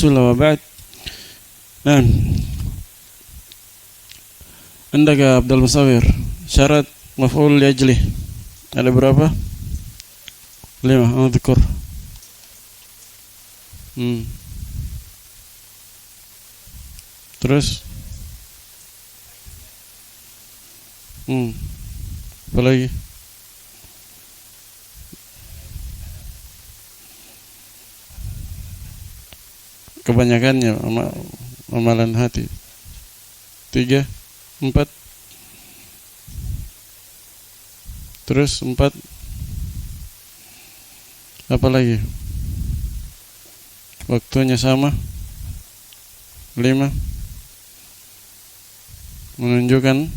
Wa ba'd. Nah, Anda ke Abdul Musawir, syarat maf'ul liajli ada berapa? 5. Adhkur. Terus apa lagi? Kebanyakannya amalan hati. 3, 4. Terus 4. Apa lagi? Waktunya sama. 5. Menunjukkan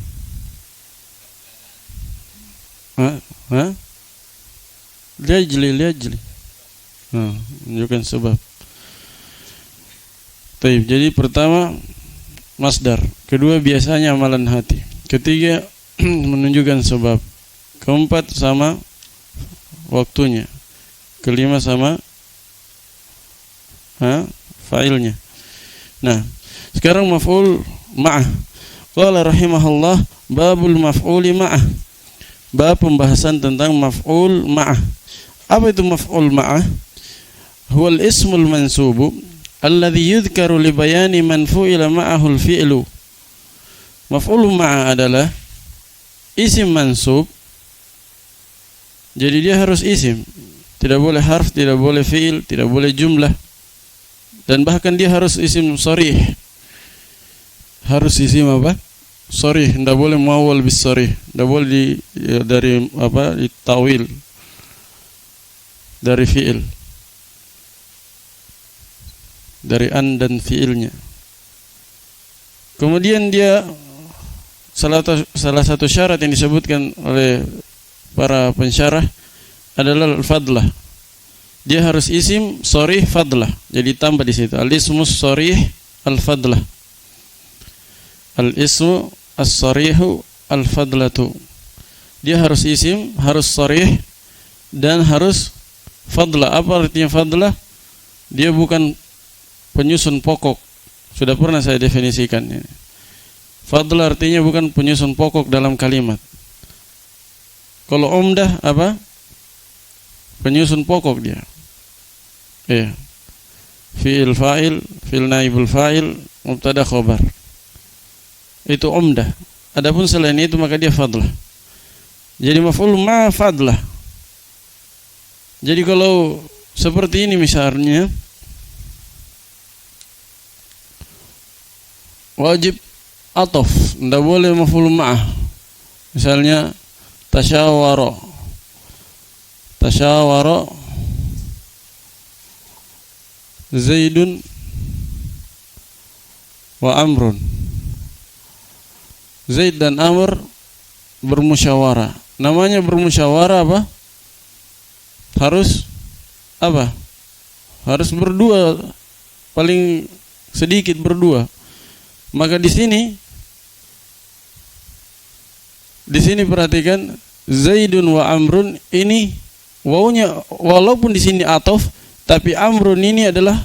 liajli. Menunjukkan sebab. Baik, jadi pertama masdar, kedua biasanya amalan hati, ketiga menunjukkan sebab, keempat sama waktunya, kelima sama fa'ilnya. Nah, sekarang maf'ul ma'ah. Qala rahimahullah babul maf'uli ma'ah. Bab pembahasan tentang maf'ul ma'ah. Apa itu maf'ul ma'ah? Huwal ismul mansubu alladhi yudhkaru li bayani man fu'ila ma'ahul fi'lu. Maf'ul ma'a adalah isim mansub. Jadi dia harus isim, tidak boleh harf, tidak boleh fi'il, tidak boleh jumlah, dan bahkan dia harus isim sharih. Harus isim apa? Sharih, tidak boleh muawwal bis sharih, tidak boleh dari tawil, dari fi'il, dari an dan fiilnya. Kemudian dia salah satu syarat yang disebutkan oleh para pensyarah adalah al-fadlah. Dia harus isim sharih fadlah. Jadi tambah di situ al-ismus sharih al-fadlah. Al-ismu as-sharihu al-fadlatu. Dia harus isim, harus sharih, dan harus fadlah. Apa artinya fadlah? Dia bukan penyusun pokok. Sudah pernah saya definisikan ini. Fadl artinya bukan penyusun pokok dalam kalimat. Kalau umdah apa? Penyusun pokok dia. Fi'il fa'il, fi'il naibul fa'il, mubtada khobar. Itu umdah. Adapun selain itu maka dia fadlah. Jadi maf'ul ma fadlah. Jadi kalau seperti ini misalnya, wajib atof, tidak boleh maf'ul ma'ah. Misalnya tasyawara Zaidun wa Amrun. Zaid dan Amr bermusyawarah. Namanya bermusyawarah apa? Harus apa? Harus berdua, paling sedikit berdua. Maka di sini perhatikan Zaidun wa Amrun, ini wawunya walaupun di sini atof, tapi Amrun ini adalah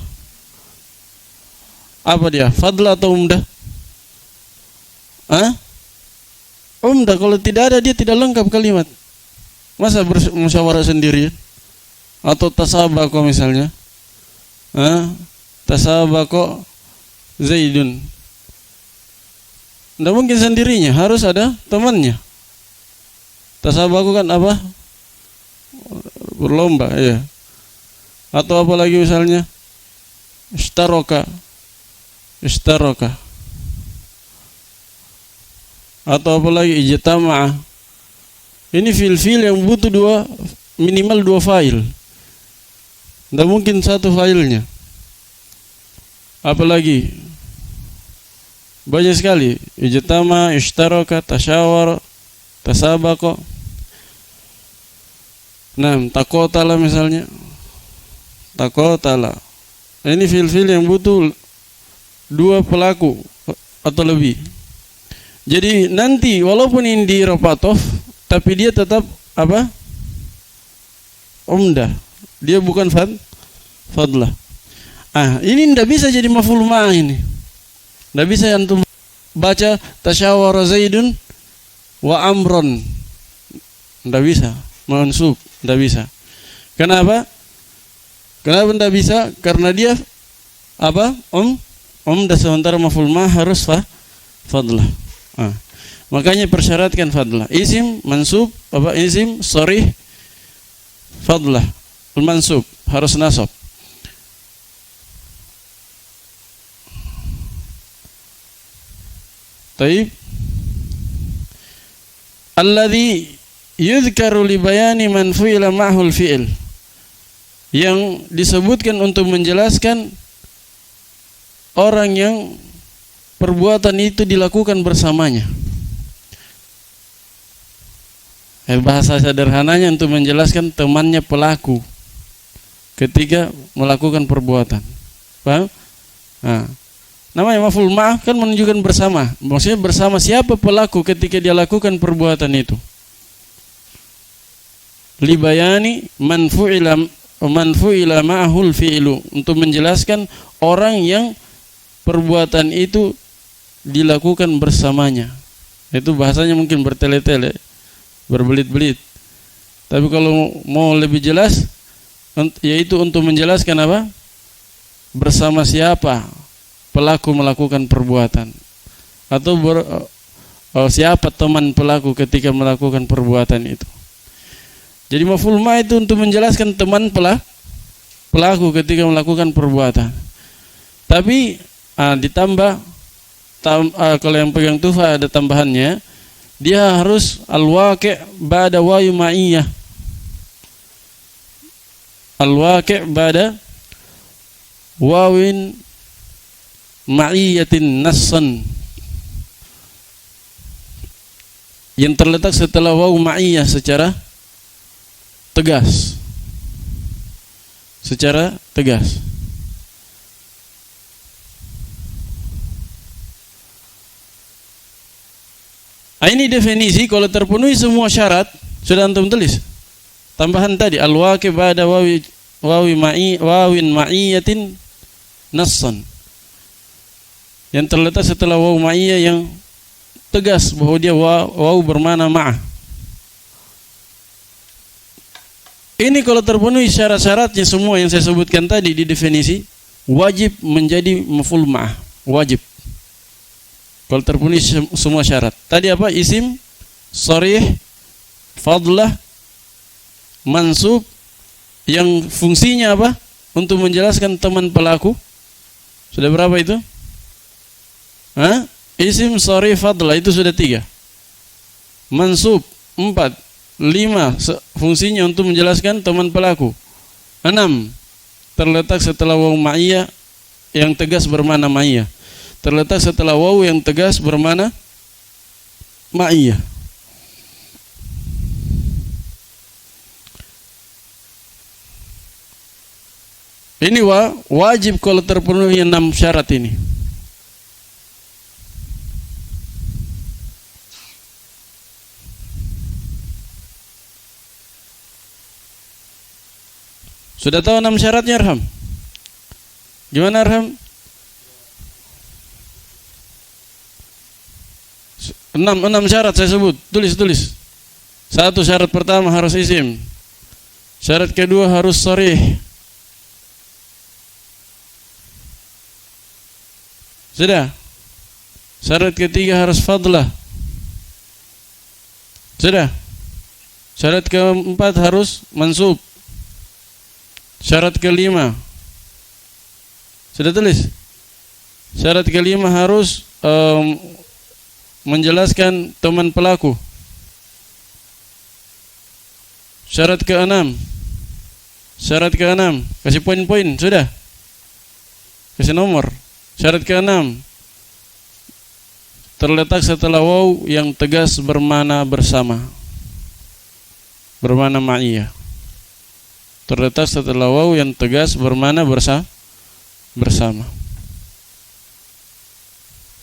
apa dia? Fadlah atau umdah? Umdah. Kalau tidak ada dia tidak lengkap kalimat. Masa bermusyawarah sendiri? Atau tasabaqo misalnya? Tasabaqo Zaidun. Tidak mungkin sendirinya, harus ada temannya. Tasabaku kan apa? Berlomba, ya. Atau apa lagi misalnya? Ishtaroka. Atau apa lagi? Ijtama'a. Ini fil-fil yang butuh minimal dua file. Tidak mungkin satu filenya. Apalagi? Banyak sekali. Ijtama, ishtaraka, tasyawar, tasabaqa. Taqotala misalnya. Taqotala. Ini fil-fil yang butuh dua pelaku atau lebih. Jadi nanti walaupun ini di rapatof, tapi dia tetap apa? Umdah. Dia bukan fadlah. Ini tidak bisa jadi maf'ul ma'ah ini. Tidak bisa antum baca tasyawara Zaidun wa Amron. Tidak bisa. Mansub, tidak bisa. Kenapa? Kenapa tidak bisa? Karena dia apa? Dan sementara maf'ul ma'ah harus fadlah. Makanya persyaratkan fadlah. Isim mansub isim sharih fadlah. Mansub harus nasab. Taib. Alladhi yudhkaru li bayani man fu'ila ma'hul fi'il. Yang disebutkan untuk menjelaskan orang yang perbuatan itu dilakukan bersamanya. Bahasa sederhananya untuk menjelaskan temannya pelaku ketika melakukan perbuatan. Paham? Namanya maf'ul ma'ah kan menunjukkan bersama. Maksudnya bersama siapa pelaku ketika dia lakukan perbuatan itu. Libayani man fu'ila ma'ahul fi'lu, untuk menjelaskan orang yang perbuatan itu dilakukan bersamanya. Itu bahasanya mungkin bertele-tele, berbelit-belit. Tapi kalau mau lebih jelas, yaitu untuk menjelaskan apa? Bersama siapa pelaku melakukan perbuatan, atau siapa teman pelaku ketika melakukan perbuatan itu. Jadi maf'ul ma itu untuk menjelaskan teman pelaku ketika melakukan perbuatan. Tapi ditambah kalau yang pegang tufa ada tambahannya, dia harus al-waqi' ba'da wawi ma'iyah. Al-waqi' ba'da wawin ma'iyatin nassan, yang terletak setelah waw ma'iyah secara tegas. Ini definisi kalau terpenuhi semua syarat, sudah antum tulis. Tambahan tadi al-waqi' ba'da wawin ma'iyatin nassan, yang terletak setelah waw ma'iyah yang tegas bahwa dia waw bermakna ma'ah. Ini kalau terpenuhi syarat-syaratnya semua yang saya sebutkan tadi di definisi, wajib menjadi maf'ul ma'ah, wajib. Kalau terpenuhi semua syarat. Tadi apa? Isim, sharih, fadlah, mansub, yang fungsinya apa? Untuk menjelaskan teman pelaku. Sudah berapa itu? Isim, sharih, fadlah itu sudah 3. Mansub 4. 5 fungsinya untuk menjelaskan teman pelaku. 6 terletak setelah waw ma'iyah yang tegas bermakna ma'iyah. Terletak setelah waw yang tegas bermakna ma'iyah. Ini wajib kalau terpenuhi 6 syarat ini. Sudah tahu 6 syaratnya, Arham? Gimana, Arham? 6 syarat saya sebut. Tulis. 1 syarat pertama harus isim. Syarat kedua harus sharih. Sudah. Syarat ketiga harus fadlah. Sudah. Syarat keempat harus mansub. Syarat kelima, sudah tulis. Syarat kelima harus menjelaskan teman pelaku. Syarat keenam, kasih poin-poin, sudah. Kasih nomor. Syarat keenam, terletak setelah waw yang tegas bermakna bersama, bermakna ma'iyah. Terletak setelah waw yang tegas bermakna bersama.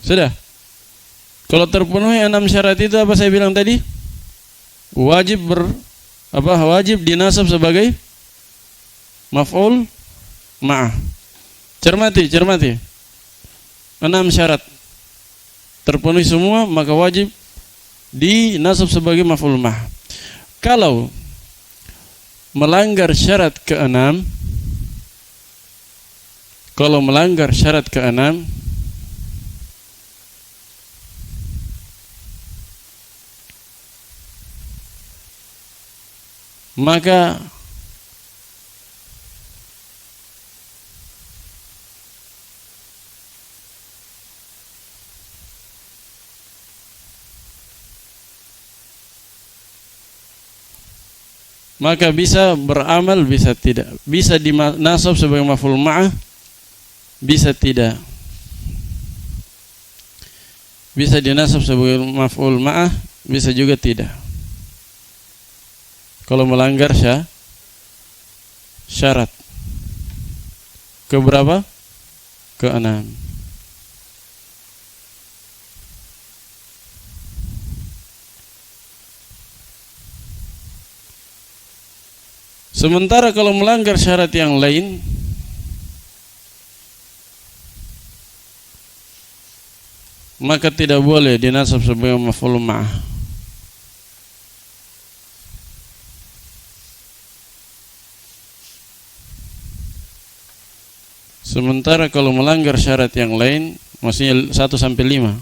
Sudah. Kalau terpenuhi 6 syarat itu, apa saya bilang tadi? Wajib dinasab sebagai maf'ul ma'ah. Cermati. 6 syarat terpenuhi semua, maka wajib dinasab sebagai maf'ul ma'ah. Kalau melanggar syarat ke-6, maka bisa beramal, bisa tidak. Bisa dinasab sebagai maf'ul ma'ah, bisa tidak. Bisa dinasab sebagai maf'ul ma'ah, bisa juga tidak. Kalau melanggar syarat. Keberapa? Ke-6. Sementara kalau melanggar syarat yang lain, maka tidak boleh dinasab sebagai maf'ul ma'ah. Sementara kalau melanggar syarat yang lain, maksudnya 1 sampai 5,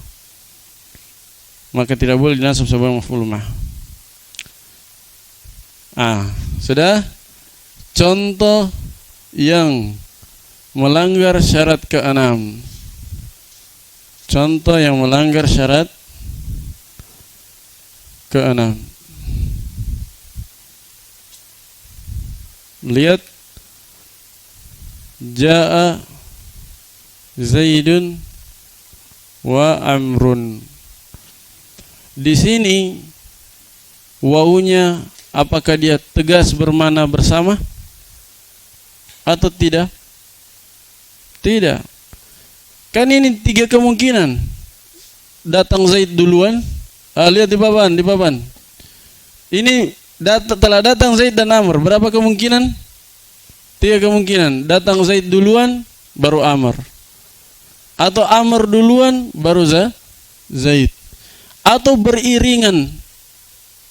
maka tidak boleh dinasab sebagai maf'ul ma'ah. Sudah? Contoh yang melanggar syarat ke-6. Contoh yang melanggar syarat ke-6. Lihat, Ja'a Zaidun wa Amrun. Di sini wawunya apakah dia tegas bermakna bersama atau tidak? Tidak. Kan ini 3 kemungkinan. Datang Zaid duluan. Lihat di papan. Ini telah datang Zaid dan Amr. Berapa kemungkinan? 3 kemungkinan. Datang Zaid duluan, baru Amr. Atau Amr duluan, baru Zaid. Atau beriringan.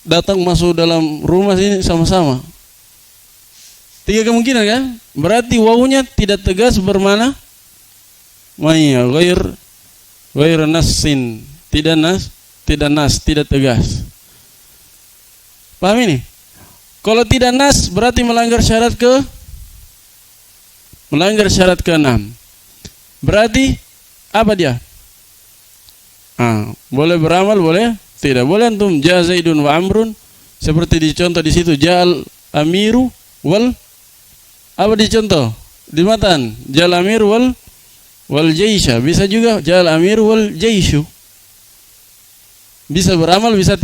Datang masuk dalam rumah sini sama-sama. 3 kemungkinan kan? Berarti wawunya tidak tegas bermana maya, ghair nassin, tidak tegas. Paham ini? Kalau tidak nas berarti melanggar syarat ke-6. Berarti apa dia? Boleh beramal, boleh tidak. Boleh antum ja Zaidun wa Amrun, seperti dicontoh di situ, ja'al amiru wal, apa dicontoh di matan, ja'al amiru wal jaisha. Bisa juga ja'al amiru wal jaishu. Bisa beramal, bisa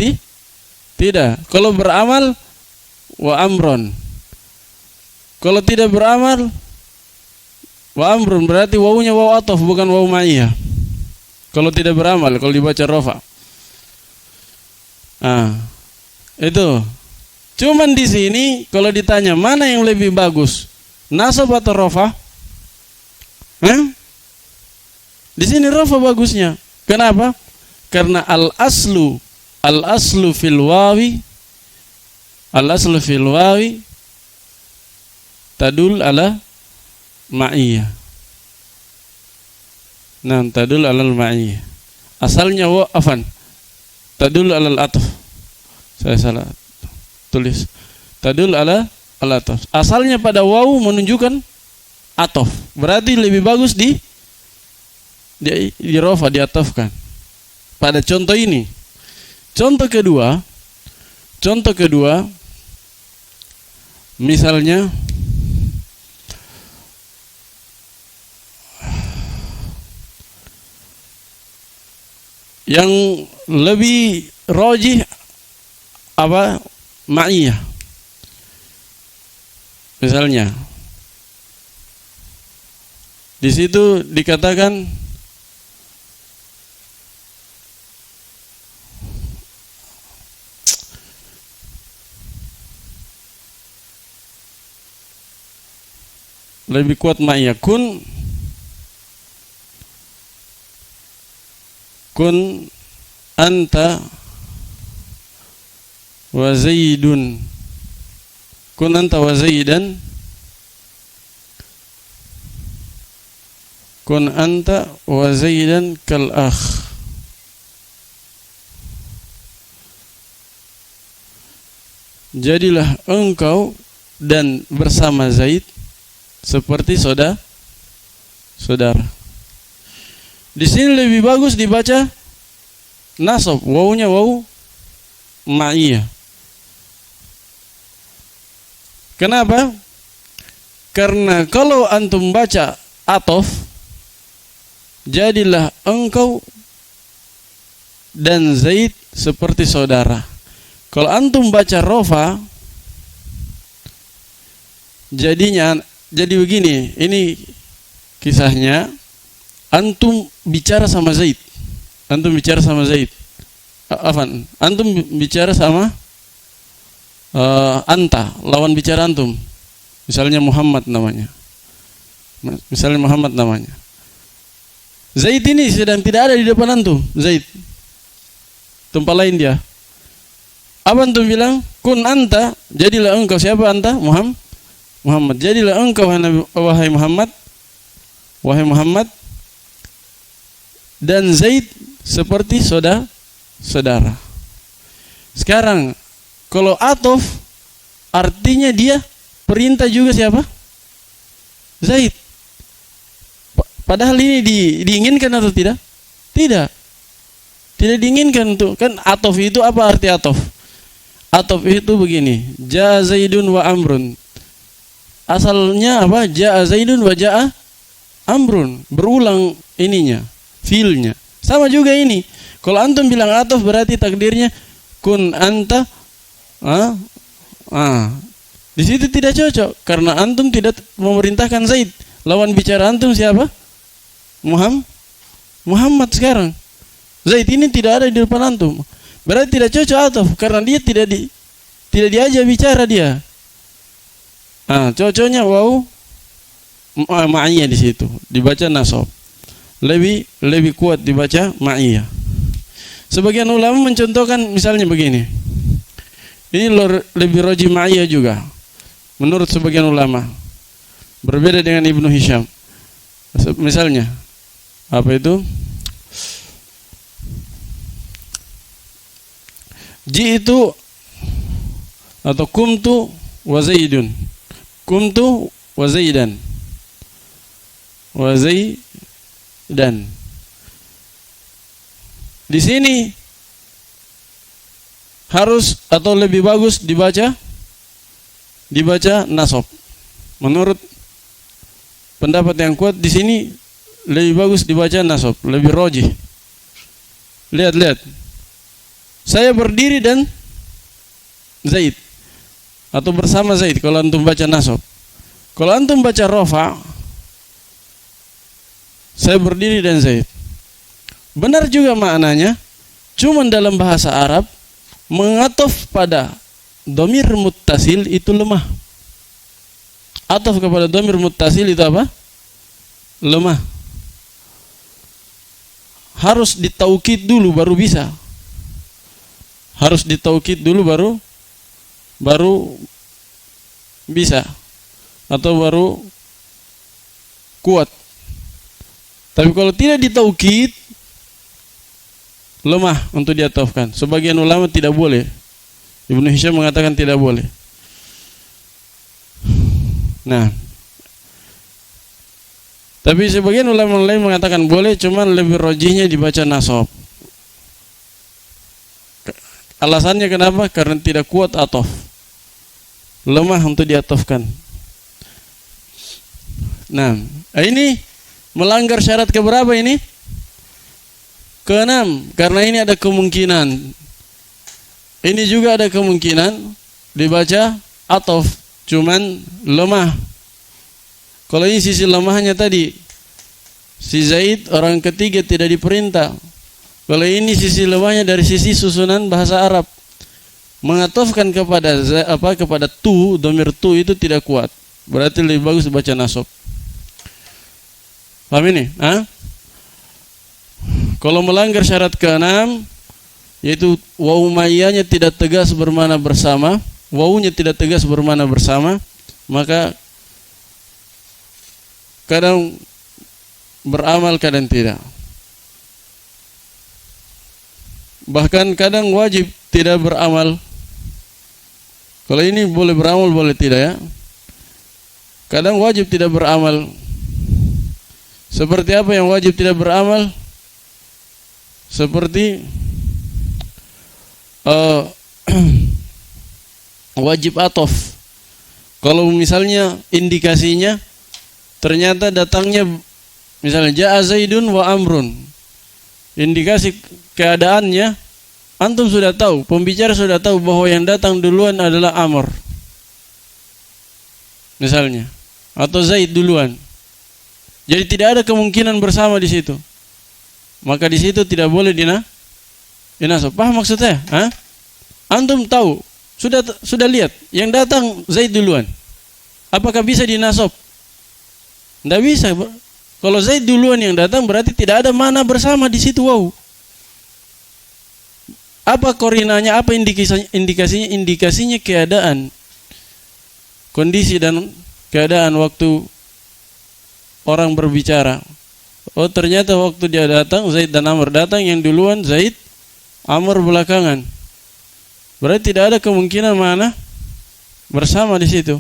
tidak. Kalau beramal wa amron. Kalau tidak beramal wa amrun, berarti wawunya waw ataf, bukan waw ma'iyah. Kalau tidak beramal, kalau dibaca rafa. Itu. Cuman di sini kalau ditanya mana yang lebih bagus, nasab atau rafa? Di sini rafa bagusnya. Kenapa? Karena al-aslu fil wawi tadul ala ma'iyah. Tadul alal ma'iyah. Asalnya tadul alal ataf. Saya salah tulis. Tadul ala al-ataf. Asalnya pada wawu menunjukkan ataf. Berarti lebih bagus di rafa, diatafkan. Pada contoh ini. Contoh kedua misalnya yang lebih rajih apa? Ma'iyah. Misalnya di situ dikatakan lebih kuat ma'iyah, kun kun anta wa zaidun, kun anta wa zaidan, kun anta wa zaidan kal akh. Jadilah engkau dan bersama Zaid seperti saudara. Di sini lebih bagus dibaca nasab, wawunya wawu ma'iyah. Kenapa? Karena kalau antum baca atof, jadilah engkau dan Zaid seperti saudara. Kalau antum baca rofa, jadi begini, ini kisahnya. Antum bicara sama Zaid, antum bicara sama anta, lawan bicara antum. Misalnya Muhammad namanya. Zaid ini sedang tidak ada di depan antum, Zaid. Tempat lain dia. Apa antum bilang? Kun anta, jadilah engkau. Siapa anta? Muhammad. Jadilah engkau wahai Muhammad, dan Zaid seperti saudara. Sekarang kalau atof artinya dia perintah juga siapa? Zaid. Padahal ini diinginkan atau tidak? Tidak diinginkan tuh. Kan atof itu apa arti atof? Atof itu begini, ja'a Zaidun wa Amrun. Asalnya apa? Ja'a Zaidun wa ja'a Amrun. Berulang ininya, fiilnya. Sama juga ini. Kalau antum bilang atof berarti takdirnya kun anta. Di situ tidak cocok karena antum tidak memerintahkan Zaid. Lawan bicara antum siapa? Muhammad sekarang. Zaid ini tidak ada di depan antum. Berarti tidak cocok atof karena dia tidak diajak bicara dia. Cocoknya wawu ma'iyah di situ, dibaca nasab. Lebih kuat dibaca ma'iyah. Sebagian ulama mencontohkan misalnya begini. Ini lebih roji ma'iyah juga. Menurut sebagian ulama. Berbeda dengan Ibnu Hisham. Misalnya apa itu? Ji'tu atau kumtu wa Zaidun. Kumtu wa Zaidan. Di sini harus atau lebih bagus dibaca nasab. Menurut pendapat yang kuat di sini lebih bagus dibaca nasab, lebih rojih. Lihat. Saya berdiri dan Zaid atau bersama Zaid kalau antum baca nasab. Kalau antum baca rofa, saya berdiri dan Zaid. Benar juga maknanya, cuman dalam bahasa Arab mengatof pada dhamir muttasil itu lemah. Atof kepada dhamir muttasil itu apa? Lemah. Harus ditaukid dulu baru bisa. Harus ditaukid dulu baru bisa atau baru kuat. Tapi kalau tidak ditaukid lemah untuk diatofkan. Sebagian ulama tidak boleh. Ibnu Hisham mengatakan tidak boleh. Nah, tapi sebagian ulama lain mengatakan boleh, cuman lebih rojihnya dibaca nasab. Alasannya kenapa? Karena tidak kuat atof, lemah untuk diatofkan. Nah, ini melanggar syarat keberapa ini? Keenam, karena ini ada kemungkinan. Ini juga ada kemungkinan dibaca atof, cuman lemah. Kalau ini sisi lemahnya tadi, si Zaid orang ketiga tidak diperintah. Kalau ini sisi lemahnya dari sisi susunan bahasa Arab, mengatofkan kepada tu, dhamir tu itu tidak kuat. Berarti lebih bagus baca nasab. Paham ini? Kalau melanggar syarat keenam, yaitu waw ma'iyahnya tidak tegas bermakna bersama, wawunya tidak tegas bermakna bersama, maka kadang beramal, kadang tidak. Bahkan kadang wajib tidak beramal. Kalau ini boleh beramal, boleh tidak ya. Kadang wajib tidak beramal. Seperti apa yang wajib tidak beramal? Seperti wajib atof. Kalau misalnya indikasinya ternyata datangnya misalnya ja'a Zaidun wa Amrun, indikasi keadaannya antum sudah tahu, pembicara sudah tahu bahwa yang datang duluan adalah Amr misalnya, atau Zaid duluan. Jadi tidak ada kemungkinan bersama di situ. Maka di situ tidak boleh dinasab. Paham maksudnya? Hah? Antum tahu, sudah lihat yang datang Zaid duluan. Apakah bisa dinasab? Tidak bisa. Kalau Zaid duluan yang datang berarti tidak ada mana bersama di situ. Wow. Apa korinanya? Apa indikasinya? Indikasinya keadaan, kondisi dan keadaan waktu orang berbicara. Oh, ternyata waktu dia datang Zaid dan Amr datang, yang duluan Zaid, Amr belakangan. Berarti tidak ada kemungkinan mana bersama di situ.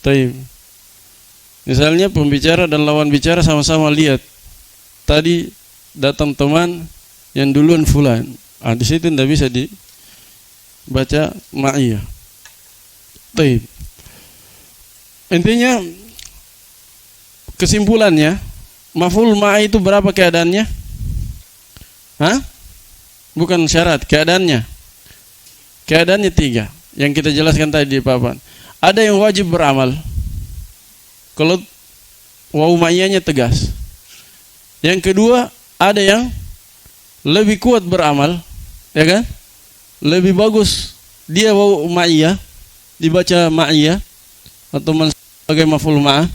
Taib. Misalnya pembicara dan lawan bicara sama-sama lihat. Tadi datang teman yang duluan fulan. Di situ tidak bisa dibaca ma'iyah. Taib. Intinya kesimpulannya, maf'ul ma'a itu berapa keadaannya? Hah? Bukan syarat, keadaannya. Keadaannya 3 yang kita jelaskan tadi di papan. Ada yang wajib beramal kalau waw ma'iyahnya tegas. Yang kedua, ada yang lebih kuat beramal, ya kan? Lebih bagus dia waw ma'iyah dibaca ma'iyah atau sebagai maf'ul ma'a.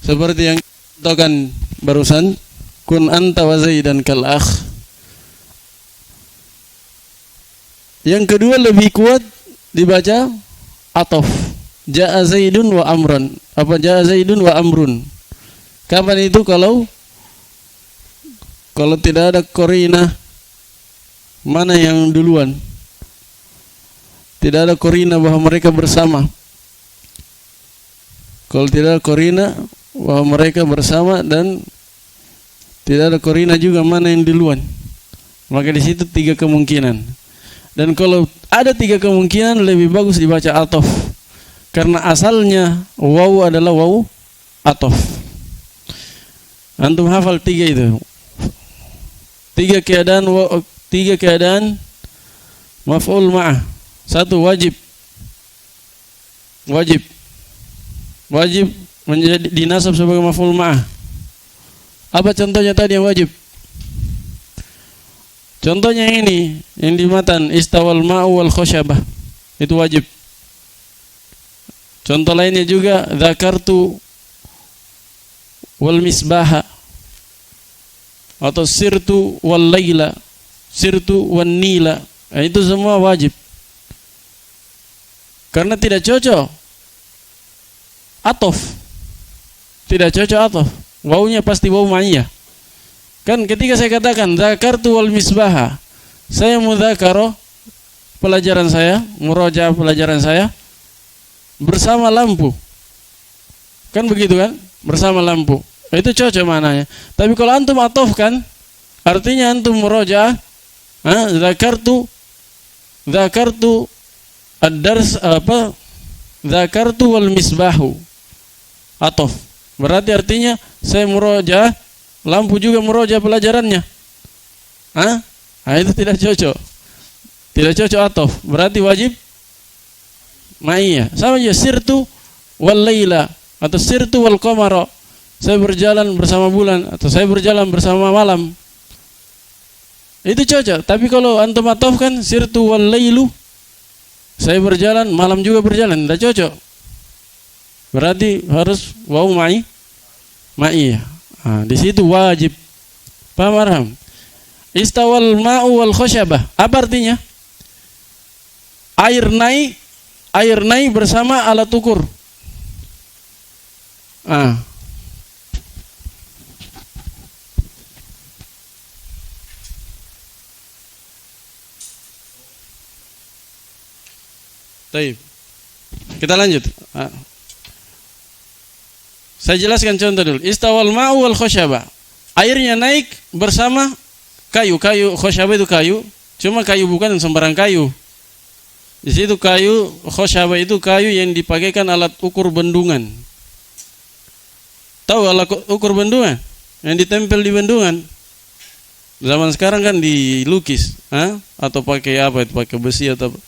Seperti yang katakan barusan, kun anta wa Zaidan kal akh. Yang kedua lebih kuat dibaca atof. Ja'a Zaidun wa Amran. Apa ja'a Zaidun wa Amrun? Kapan itu? Kalau tidak ada qarinah, mana yang duluan? Tidak ada qarinah bahwa mereka bersama. Kalau tidak ada qarinah bahwa mereka bersama dan tidak ada qarinah juga mana yang duluan, maka di situ 3 kemungkinan. Dan kalau ada 3 kemungkinan, lebih bagus dibaca atof, karena asalnya waw adalah waw atof. Antum hafal 3 itu. 3 keadaan maf'ul ma'ah. 1 wajib menjadi dinasab sebagai maf'ul ma'ah. Apa contohnya tadi yang wajib? Contohnya ini yang di matan, istawal ma'u wal khosyabah, itu wajib. Contoh lainnya juga dzakartu wal misbaha, atau sirtu wal laila, sirtu wan nila. Itu semua wajib. Karena tidak cocok atof. Tidak cocok atof. Wawunya pasti waw ma'iyah. Kan ketika saya katakan dzakartu wal misbaha, saya mudzakaro pelajaran saya, murajaah pelajaran saya bersama lampu. Kan begitu kan? Bersama lampu. Itu cocok maknanya. Tapi kalau antum atofkan, artinya antum murajaah, dzakartu ad-dars apa? Dzakartu wal misbahu. Atof. Berarti artinya saya murajaah, lampu juga murajaah pelajarannya. Itu tidak cocok. Tidak cocok atof. Berarti wajib ma'iyah. Sama aja sirtu wal laila atau sirtu wal qamara. Saya berjalan bersama bulan atau saya berjalan bersama malam. Itu cocok. Tapi kalau antum atofkan sirtu wal lailu, saya berjalan, malam juga berjalan, tidak cocok. Berarti harus waw ma'iyah. Di situ wajib. Paham? Istawal ma'u wal khosyabah. Apa artinya? Air naik bersama alat ukur. Baik. Kita lanjut. Saya jelaskan contoh dulu. Istawal ma'u wal khosyabah. Airnya naik bersama kayu. Khosyabah itu kayu. Cuma kayu bukan sembarang kayu. Di situ kayu khosyabah itu kayu yang dipakaikan alat ukur bendungan. Tahu alat ukur bendungan? Yang ditempel di bendungan. Zaman sekarang kan dilukis, atau pakai apa itu? Pakai besi atau apa?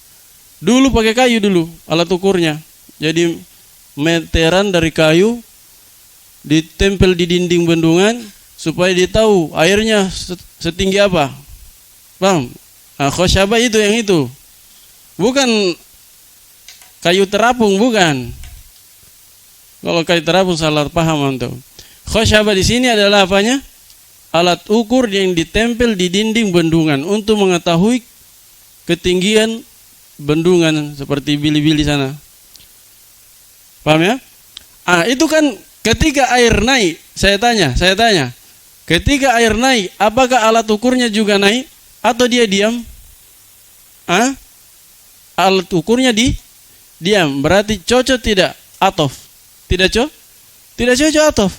Dulu pakai kayu dulu alat ukurnya. Jadi meteran dari kayu ditempel di dinding bendungan supaya ditahu airnya setinggi apa. Paham? Khosyabah itu yang itu. Bukan kayu terapung, bukan. Kalau kayu terapung salah paham antum. Khosyabah di sini adalah apanya? Alat ukur yang ditempel di dinding bendungan untuk mengetahui ketinggian bendungan seperti bili-bili sana. Paham ya? Itu kan ketika air naik, saya tanya. Ketika air naik, apakah alat ukurnya juga naik atau dia diam? Alat ukurnya diam. Berarti cocok tidak? Atof. Tidak cocok atof.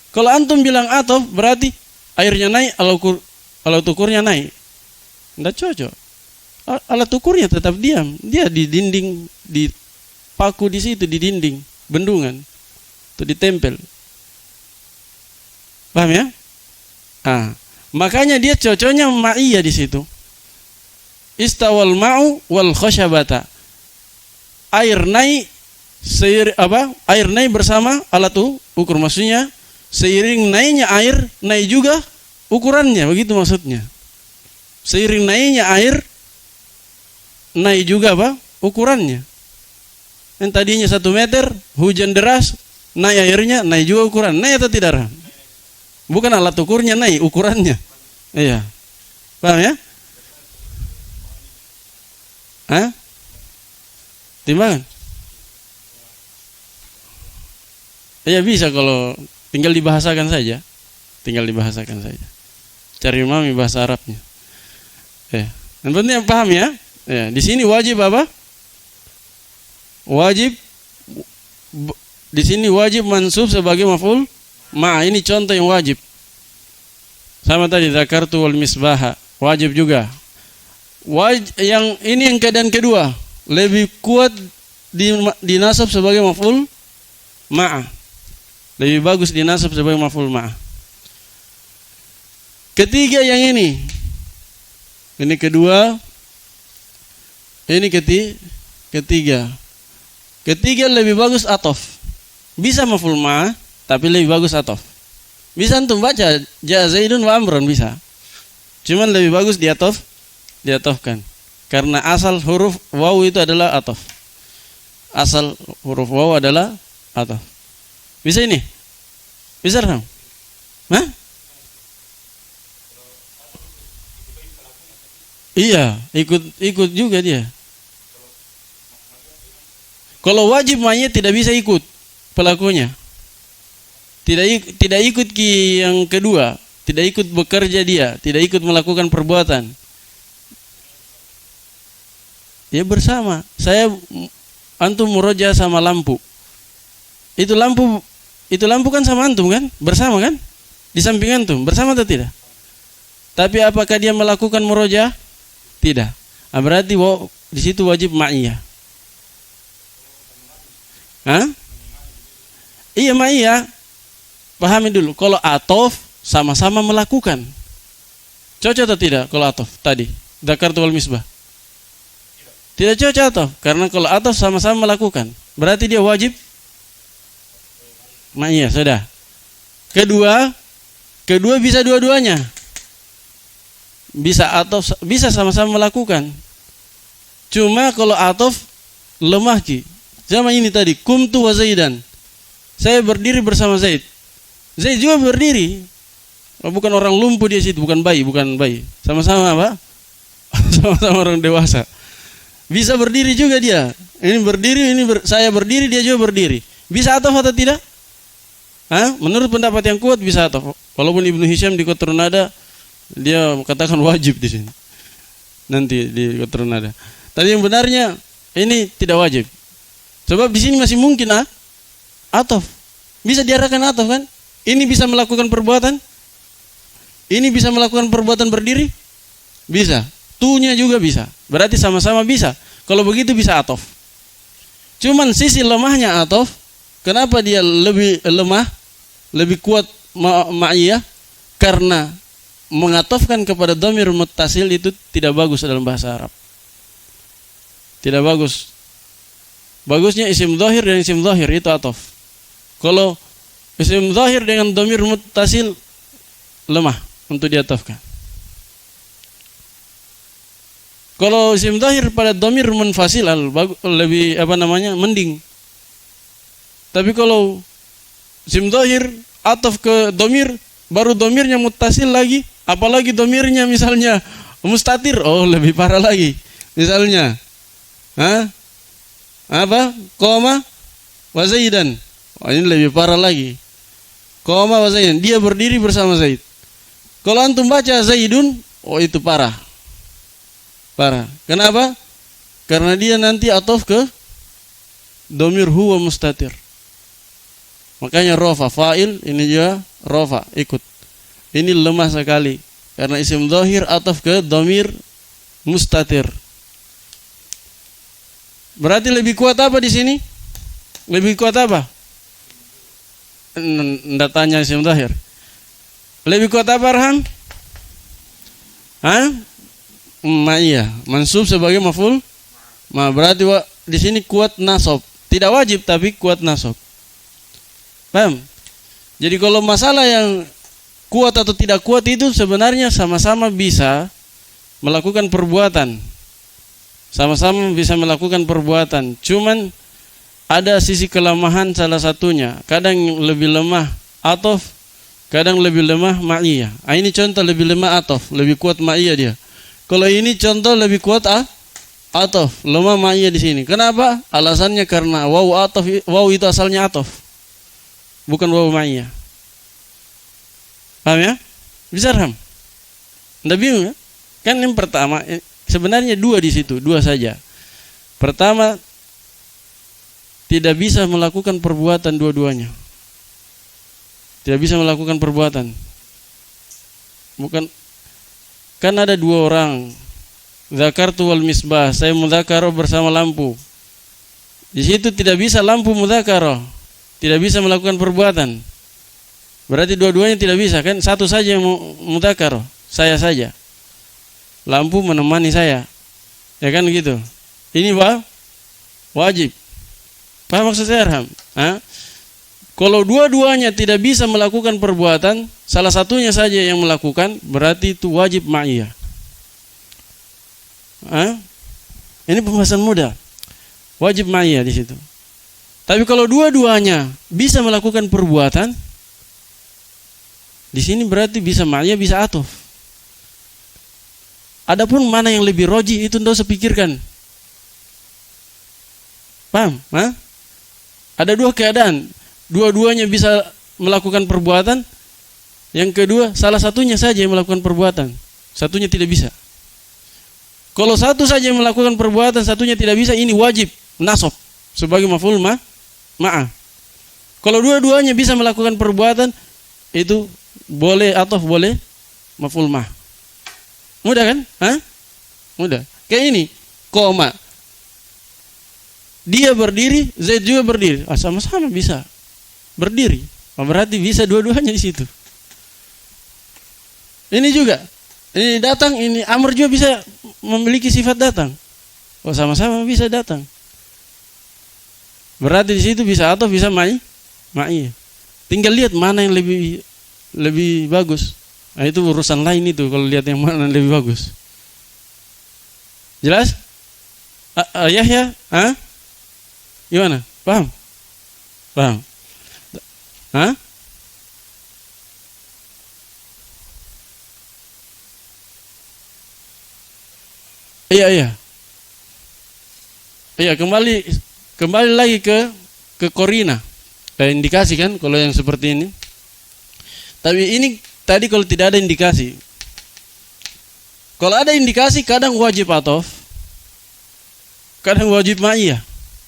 Kalau antum bilang atof, berarti airnya naik, alat ukurnya naik. Tidak cocok. Alat ukurnya tetap diam. Dia di dinding, dipaku di situ di dinding bendungan. Itu ditempel. Paham ya? Makanya dia cocoknya ma'iyah di situ. Istawal ma'u wal khosyabata. Air naik bersama alat ukur, maksudnya seiring naiknya air, naik juga ukurannya, begitu maksudnya. Seiring naiknya air, naik juga ukurannya. Yang tadinya 1 meter, hujan deras, naik airnya, naik juga ukuran. Naik atau tidak? Bukan alat ukurnya naik, ukurannya. Iya. Paham ya? Timbangan? Ya bisa kalau tinggal dibahasakan saja. Cari mami bahasa Arabnya. Yang penting paham ya? Di sini wajib apa? Di sini wajib mansub sebagai maf'ul ini contoh yang wajib. Sama tadi zakartu wal misbaha, wajib juga. Yang keadaan kedua, lebih kuat dinasab sebagai maf'ul ma'ah. Lebih bagus dinasab sebagai maf'ul ma'ah. Ketiga yang ini kedua, ini ketiga. Ketiga lebih bagus atof. Bisa maf'ul ma'ah, tapi lebih bagus atof. Bisa antum baca ja Zaidun wa Amrun bisa. Cuman lebih bagus diatofkan. Karena asal huruf waw itu adalah atof. Asal huruf waw adalah atof. Bisa ini? Bisa Ram? Iya, ikut juga dia. Kalau wajib ma'iyah tidak bisa ikut pelakunya. Tidak ikut yang kedua, tidak ikut bekerja dia, tidak ikut melakukan perbuatan. Ya bersama. Antum muroja sama lampu. Itu lampu kan sama antum kan? Bersama kan? Di samping antum, bersama atau tidak? Tapi apakah dia melakukan muroja? Tidak. Berarti di situ wajib ma'iyah. Iya ma'iyah. Pahami dulu, kalau atof sama-sama melakukan. Cocok atau tidak kalau atof tadi? Zakartu wal misbah. Tidak cocok atof, karena kalau atof sama-sama melakukan, berarti dia wajib ma'iyah, sudah. Kedua bisa dua-duanya. Bisa atof, bisa sama-sama melakukan. Cuma kalau atof lemah ki. Zaman ini tadi, kumtu wa Zaidan. Saya berdiri bersama Zaid. Zaid juga berdiri. Oh, bukan orang lumpuh dia situ, bukan bayi. Sama-sama apa? Sama-sama orang dewasa. Bisa berdiri juga dia. Ini berdiri, saya berdiri, dia juga berdiri. Bisa atau tidak? Menurut pendapat yang kuat bisa atau. Walaupun Ibnu Hisham di Qatrun Nada dia katakan wajib di sini. Nanti di Qatrun Nada. Tapi yang benarnya ini tidak wajib. Sebab di sini masih mungkin ataf. Bisa diarahkan ataf kan? Ini bisa melakukan perbuatan. Ini bisa melakukan perbuatan berdiri? Bisa. Tunya juga bisa. Berarti sama-sama bisa. Kalau begitu bisa ataf. Cuman sisi lemahnya ataf, kenapa dia lebih lemah, lebih kuat ma'iyah? Karena mengatafkan kepada dhamir muttasil itu tidak bagus dalam bahasa Arab. Tidak bagus. Bagusnya isim dhahir dan isim dhahir itu ataf. Kalau isim dhahir dengan dhamir muttasil lemah untuk diatafkan. Kalau isim dhahir pada dhamir munfasil lebih mending. Tapi kalau isim dhahir ataf ke dhamir, baru dhamirnya muttasil lagi, apalagi dhamirnya misalnya mustatir, lebih parah lagi. Misalnya qama wa zaidan. Ini lebih parah lagi. Qama wa zaidan, dia berdiri bersama Zaid. Kalau antum baca Zaidun, itu parah. Kenapa? Karena dia nanti ataf ke dhamir huwa mustatir. Makanya rofa fa'il ini juga rofa ikut. Ini lemah sekali karena isim dhahir ataf ke dhamir mustatir. Berarti lebih kuat apa di sini? Lebih kuat apa? Ndak tanya isim dhahir. Lebih kuat apa, Arham? Iya, mansub sebagai maf'ul. Berarti di sini kuat nasab. Tidak wajib tapi kuat nasab. Paham? Jadi kalau masalah yang kuat atau tidak kuat itu sebenarnya sama-sama bisa melakukan perbuatan. Sama-sama bisa melakukan perbuatan. Cuman ada sisi kelemahan salah satunya. Kadang lebih lemah ataf, kadang lebih lemah ma'iyah. Ini contoh lebih lemah ataf, lebih kuat ma'iyah dia. Kalau ini contoh lebih kuat ataf, lemah ma'iyah di sini. Kenapa? Alasannya karena waw itu asalnya ataf, bukan waw ma'iyah. Paham ya? Bisa Ram? Nggak bingung ya? Kan yang pertama sebenarnya dua di situ, dua saja. Pertama, tidak bisa melakukan perbuatan dua-duanya. Tidak bisa melakukan perbuatan. Bukan. Kan ada dua orang. Dzakartu wal misbah, saya mudzakarah bersama lampu. Di situ tidak bisa lampu mudzakarah, tidak bisa melakukan perbuatan. Berarti dua-duanya tidak bisa kan? Satu saja yang mudzakarah, saya saja. Lampu menemani saya. Ya kan gitu. Ini wajib. Paham maksud saya, Arham? Kalau dua-duanya tidak bisa melakukan perbuatan, salah satunya saja yang melakukan, berarti itu wajib ma'iyah. Ini pembahasan mudah. Wajib ma'iyah di situ. Tapi kalau dua-duanya bisa melakukan perbuatan, di sini berarti bisa ma'iyah, bisa ataf. Adapun mana yang lebih roji itu tidak usah pikirkan. Paham? Ada dua keadaan. Dua-duanya bisa melakukan perbuatan. Yang kedua, salah satunya saja yang melakukan perbuatan, satunya tidak bisa. Kalau satu saja yang melakukan perbuatan, satunya tidak bisa, ini wajib nasab sebagai maf'ul ma'ah. Kalau dua-duanya bisa melakukan perbuatan, itu boleh ataf, boleh maf'ul ma'ah. Mudah kan? Mudah. Kayak ini, qoma. Dia berdiri, Zaid juga berdiri. Sama-sama bisa berdiri. Berarti bisa dua-duanya di situ. Ini juga. Ini datang, ini Amr juga bisa memiliki sifat datang. Sama-sama bisa datang. Berarti di situ bisa atau bisa ma'i. Tinggal lihat mana yang lebih bagus. Itu urusan lain itu kalau lihat yang mana yang lebih bagus. Jelas? Yahya? Gimana? Paham? Iya, iya. Iya, kembali lagi ke korina. Indikasi kan kalau yang seperti ini. Tapi ini tadi kalau tidak ada indikasi. Kalau ada indikasi kadang wajib atof, kadang wajib ma'iyah.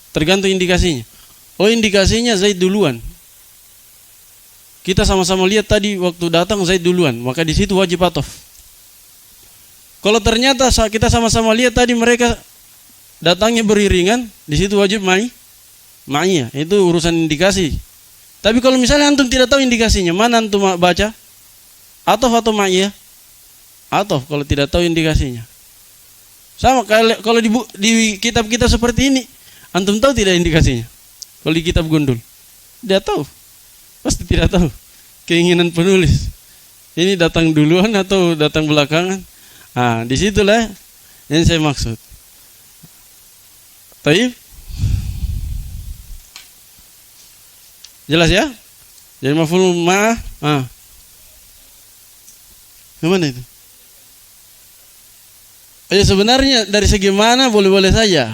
Tergantung indikasinya. Oh, indikasinya Zaid duluan. Kita sama-sama lihat tadi waktu datang Zaid duluan, maka di situ wajib atof. Kalau ternyata kita sama-sama lihat tadi mereka datangnya beriringan, di situ wajib ma'iyah. Itu urusan indikasi. Tapi kalau misalnya antum tidak tahu indikasinya, mana antum baca? Atof atau ma'iyah? Atof kalau tidak tahu indikasinya. Sama kalau di kitab kita seperti ini, antum tahu tidak indikasinya? Kalau di kitab gundul, tidak tahu. Pasti tidak tahu. Keinginan penulis. Ini datang duluan atau datang belakangan? Ah, disitulah yang saya maksud. Taib? Jelas ya? Jadi maf'ul ma'ah. Gimana itu? Ya sebenarnya dari segi mana boleh-boleh saja.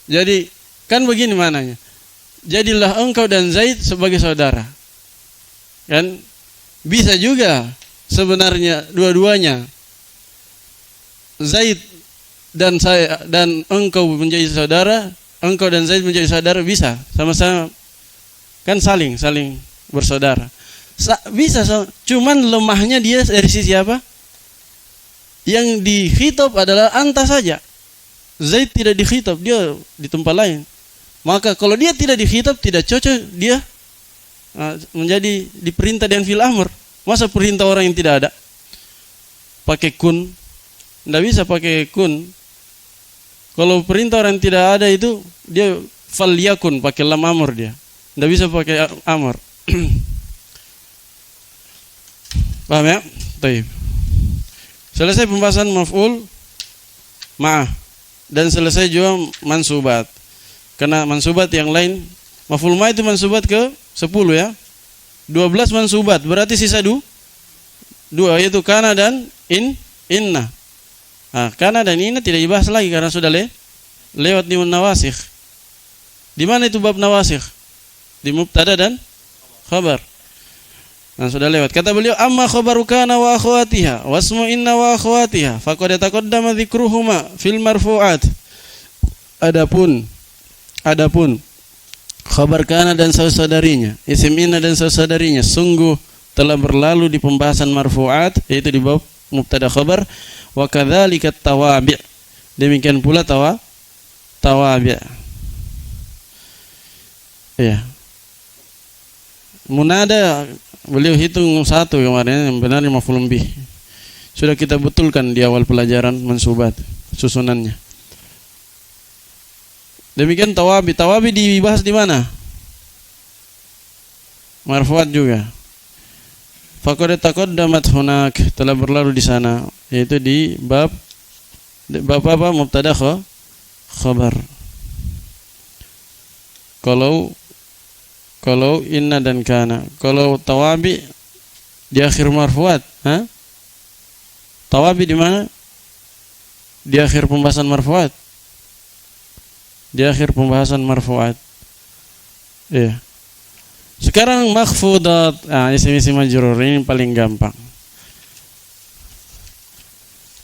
Jadi kan begini mananya. Jadilah engkau dan Zaid sebagai saudara. Kan bisa juga sebenarnya dua-duanya. Zaid dan saya dan engkau menjadi saudara, engkau dan Zaid menjadi saudara, bisa sama-sama kan saling bersaudara. Bisa, cuman lemahnya dia dari sisi apa? Yang dikhitab adalah anta saja. Zaid tidak dikhitab, dia di tempat lain. Maka kalau dia tidak dikhitab, tidak cocok dia menjadi diperintah dengan fil amr. Masa perintah orang yang tidak ada? Pakai kun. Tidak bisa pakai kun. Kalau perintah orang yang tidak ada itu, dia fal yakun, pakai lam amr dia. Tidak bisa pakai amr. Paham ya? Taib. Selesai pembahasan maf'ul ma'ah. Dan selesai juga mansubat. Karena mansubat yang lain, maf'ul ma'ah itu mansubat ke 10 ya. 12 mansubat, berarti sisa 2 yaitu kana dan inna. Nah, kana dan inna tidak dibahas lagi karena sudah lewat di nawasikh. Di mana itu bab nawasikh? Di mubtada dan khabar. Nah, sudah lewat. Kata beliau, amma khabaru kana wa akhwatiha wasmu inna wa akhwatiha faqad taqaddama dzikruhuma fil marfu'at. Adapun khabar kana dan saudarinya, isim inna dan saudarinya sungguh telah berlalu di pembahasan marfu'at, yaitu di bab mubtada khabar. Wa kadzalika tawabi', demikian pula tawabi'. Ya. Munada beliau hitung 1 kemarin, yang benar maf'ul bih. Sudah kita betulkan di awal pelajaran mansubat susunannya. Demikian tawabi dibahas di mana? Marfu'at juga. Faqad taqaddamat hunak, telah berlalu di sana, yaitu di bab apa? Mubtada khabar. Kalau inna dan kana. Kalau tawabi di akhir marfu'at, Tawabi di mana? Di akhir pembahasan marfu'at. Di akhir pembahasan marfu'at. Iya. Sekarang makhfudat. Isim-isim majrur ini paling gampang.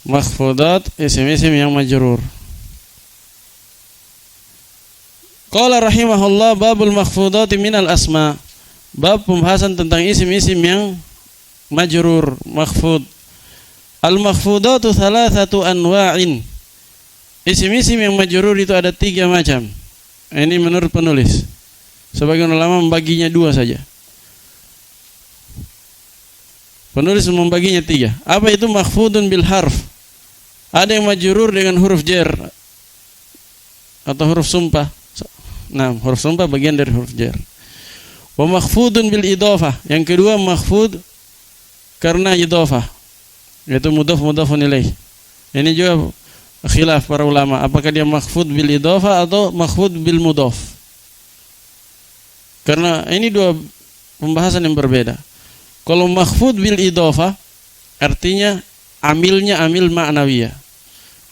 Makhfudat, isim-isim yang majrur. Qala rahimahullah babul makhfudati minal asma. Bab pembahasan tentang isim-isim yang majrur, makhfud. Al-makhfudatu thalathatu anwa'in. Isim-isim yang majrur itu ada 3 macam. Ini menurut penulis. Sebagian ulama membaginya 2 saja. Penulis membaginya 3. Apa itu makhfudun bil harf? Ada yang majrur dengan huruf jar atau huruf sumpah. Nah, huruf sumpah bagian dari huruf jar. Wa makhfudun bil idhafah. Yang kedua makhfud karena idhafah, yaitu mudhaf-mudhafun ilaih. Ini juga khilaf para ulama, apakah dia makhfud bil idhafah atau makhfud bil mudhaf. Karena ini 2 pembahasan yang berbeda. Kalau makhfud bil idhafah artinya amilnya amil ma'nawiyah.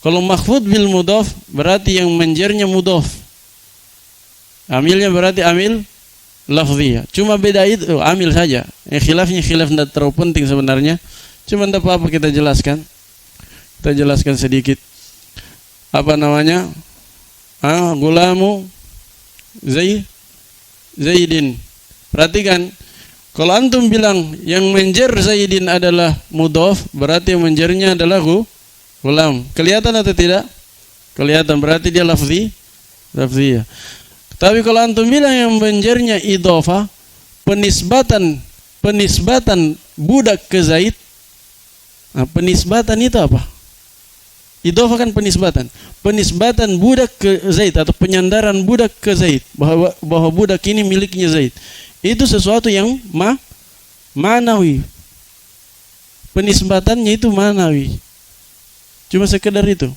Kalau makhfud bil mudhaf berarti yang menjernya mudhaf. Amilnya berarti amil lafziyah. Cuma beda itu amil saja. Khilafnya khilaf tidak terlalu penting sebenarnya. Cuma tidak apa-apa kita jelaskan. Kita jelaskan sedikit. Apa namanya? Gulamu Zaidin. Perhatikan, kalau antum bilang yang menjer Zaidin adalah mudhaf, berarti yang menjernya adalah gulam. Kelihatan atau tidak? Kelihatan, berarti dia lafziyah. Tapi kalau antum bilang yang menjernya idhofah, penisbatan budak ke Zaid. Nah, penisbatan itu apa? Idhofah kan penisbatan. Penisbatan budak ke Zaid atau penyandaran budak ke Zaid, bahwa budak ini miliknya Zaid. Itu sesuatu yang ma'nawi. Penisbatannya itu ma'nawi. Cuma sekedar itu.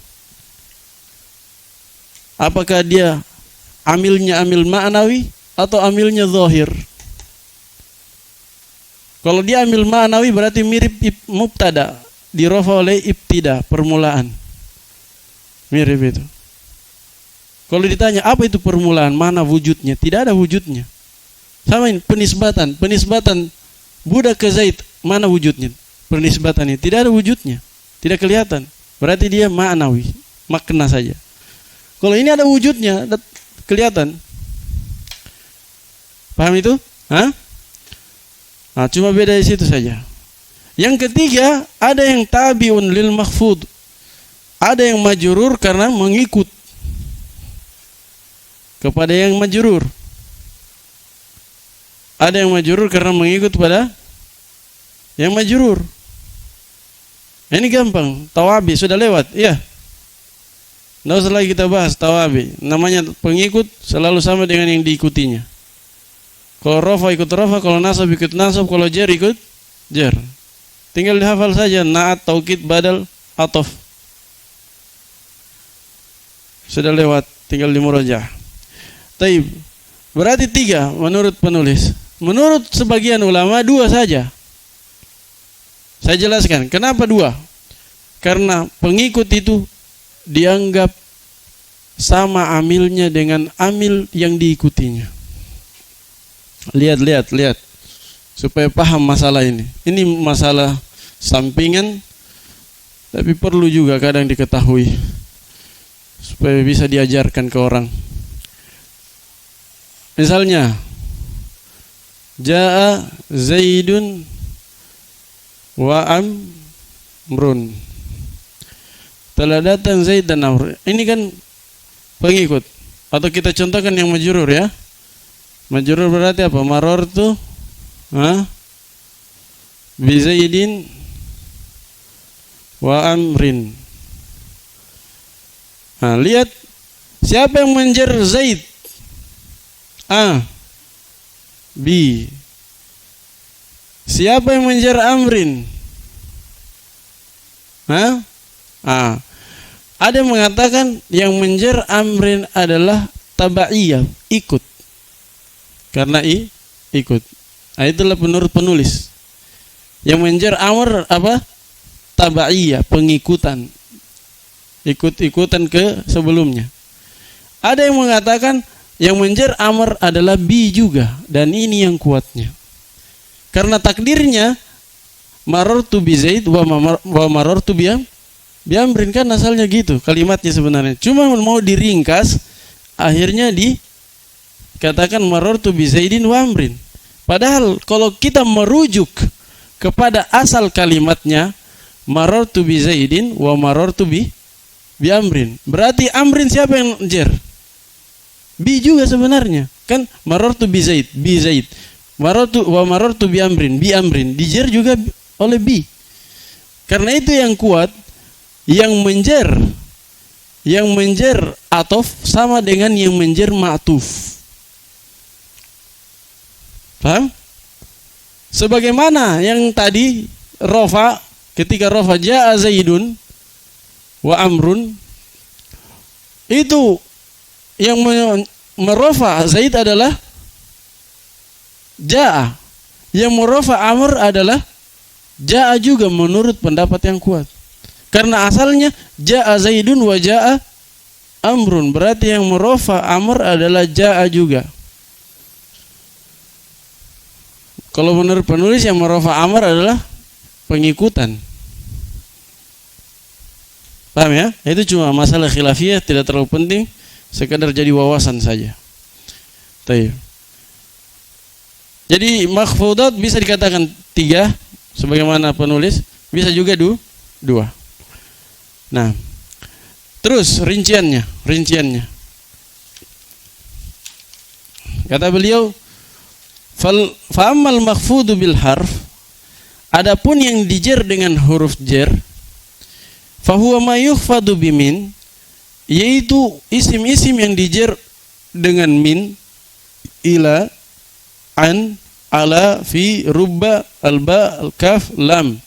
Apakah dia amilnya amil ma'nawi atau amilnya zahir? Kalau dia amil ma'nawi berarti mirip mubtada, dirafa oleh ibtida, permulaan. Mirip itu. Kalau ditanya apa itu permulaan, mana wujudnya? Tidak ada wujudnya. Sama ini penisbatan budak ke Zaid, mana wujudnya? Penisbatan ini tidak ada wujudnya, tidak kelihatan. Berarti dia ma'nawi, makna saja. Kalau ini ada wujudnya, ada kelihatan. Paham itu? Nah, cuma beda di situ saja. Yang ketiga, ada yang tabiun lil makhfud. Ada yang majrur karena mengikut kepada yang majrur. Ada yang majrur karena mengikut pada yang majrur. Ini gampang, tawabi sudah lewat, iya. Tidak usah lagi kita bahas tawabi. Namanya pengikut selalu sama dengan yang diikutinya. Kalau rafa ikut rafa, kalau nasab ikut nasab, kalau jar ikut jar. Tinggal dihafal saja naat, taukid, badal, atof. Sudah lewat, tinggal dimurajaah. Taib. Berarti 3 menurut penulis. Menurut sebagian ulama 2 saja. Saya jelaskan kenapa 2. Karena pengikut itu dianggap sama amilnya dengan amil yang diikutinya. Lihat supaya paham masalah ini. Ini masalah sampingan, tapi perlu juga kadang diketahui supaya bisa diajarkan ke orang. Misalnya, Ja'a Zaidun wa Amrun. Telah datang Zaid dan Amr. Ini kan pengikut. Atau kita contohkan yang majrur ya. Majrur berarti apa? Marartu bi Zaidin wa Amrin. Nah, lihat siapa yang menjer Zaid? A. B. Siapa yang menjer Amrin? A. Ada yang mengatakan yang menjer Amrin adalah tabaiyah, ikut. Karena ikut. Nah, itulah menurut penulis. Yang menjer Amr apa? Tabaiyah, pengikutan. Ikut-ikutan ke sebelumnya. Ada yang mengatakan yang menjer Amr adalah bi juga, dan ini yang kuatnya. Karena takdirnya marartu bi Zaid wa marartu bi Amrin, kan asalnya gitu kalimatnya sebenarnya. Cuma mau diringkas, akhirnya dikatakan marartu bi Zaidin wa Amrin. Padahal kalau kita merujuk kepada asal kalimatnya marartu bi Zaidin wa marartu bi Amrin, berarti Amrin siapa yang jer? Bi juga sebenarnya. Kan marartu bi Zaid, marartu bi Amrin, dijer juga oleh bi. Karena itu yang kuat, yang menjer atof sama dengan yang menjer ma'tuf. Paham? Sebagaimana yang tadi rofa, ketika rofa ja'a Zaidun wa Amrun, itu yang merofa Zaid adalah ja'a, yang merofa Amr adalah ja'a juga menurut pendapat yang kuat. Karena asalnya ja'a Zaidun wa ja'a Amrun, berarti yang merofa Amr adalah ja'a juga. Kalau menurut penulis yang merofa Amr adalah pengikutan. Paham ya? Itu cuma masalah khilafiyah, tidak terlalu penting, sekadar jadi wawasan saja. Tayyib. Jadi makhfudat bisa dikatakan 3 sebagaimana penulis, bisa juga 2. Nah, terus rinciannya. Kata beliau, fa'ammal makhfudu bil harf, adapun yang dijer dengan huruf jer, fahuwa ma yukhfadu bimin, yaitu isim-isim yang dijer dengan min, ila, an, ala, fi, rubba, alba, al-kaf, lam,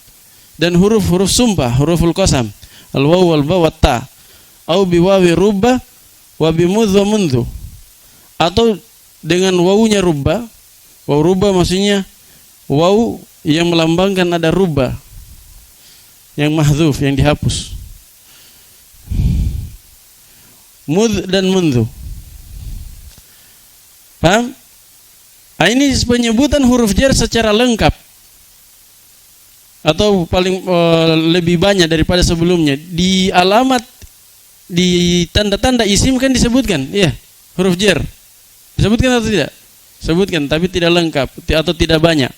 dan huruf-huruf sumpah, huruful qasam, al-waw, wal-ba, wat-ta, au biwawi rubba wa bimudh wa mundhu, atau dengan wawunya rubba. Waw rubba maksudnya waw yang melambangkan ada rubba, yang mahdzuf, yang dihapus. Mudh dan mundhu. Paham? Ini penyebutan huruf jar secara lengkap, atau paling lebih banyak daripada sebelumnya. Di alamat, di tanda-tanda isim kan disebutkan, iya, huruf jar. Disebutkan atau tidak? Sebutkan, tapi tidak lengkap atau tidak banyak.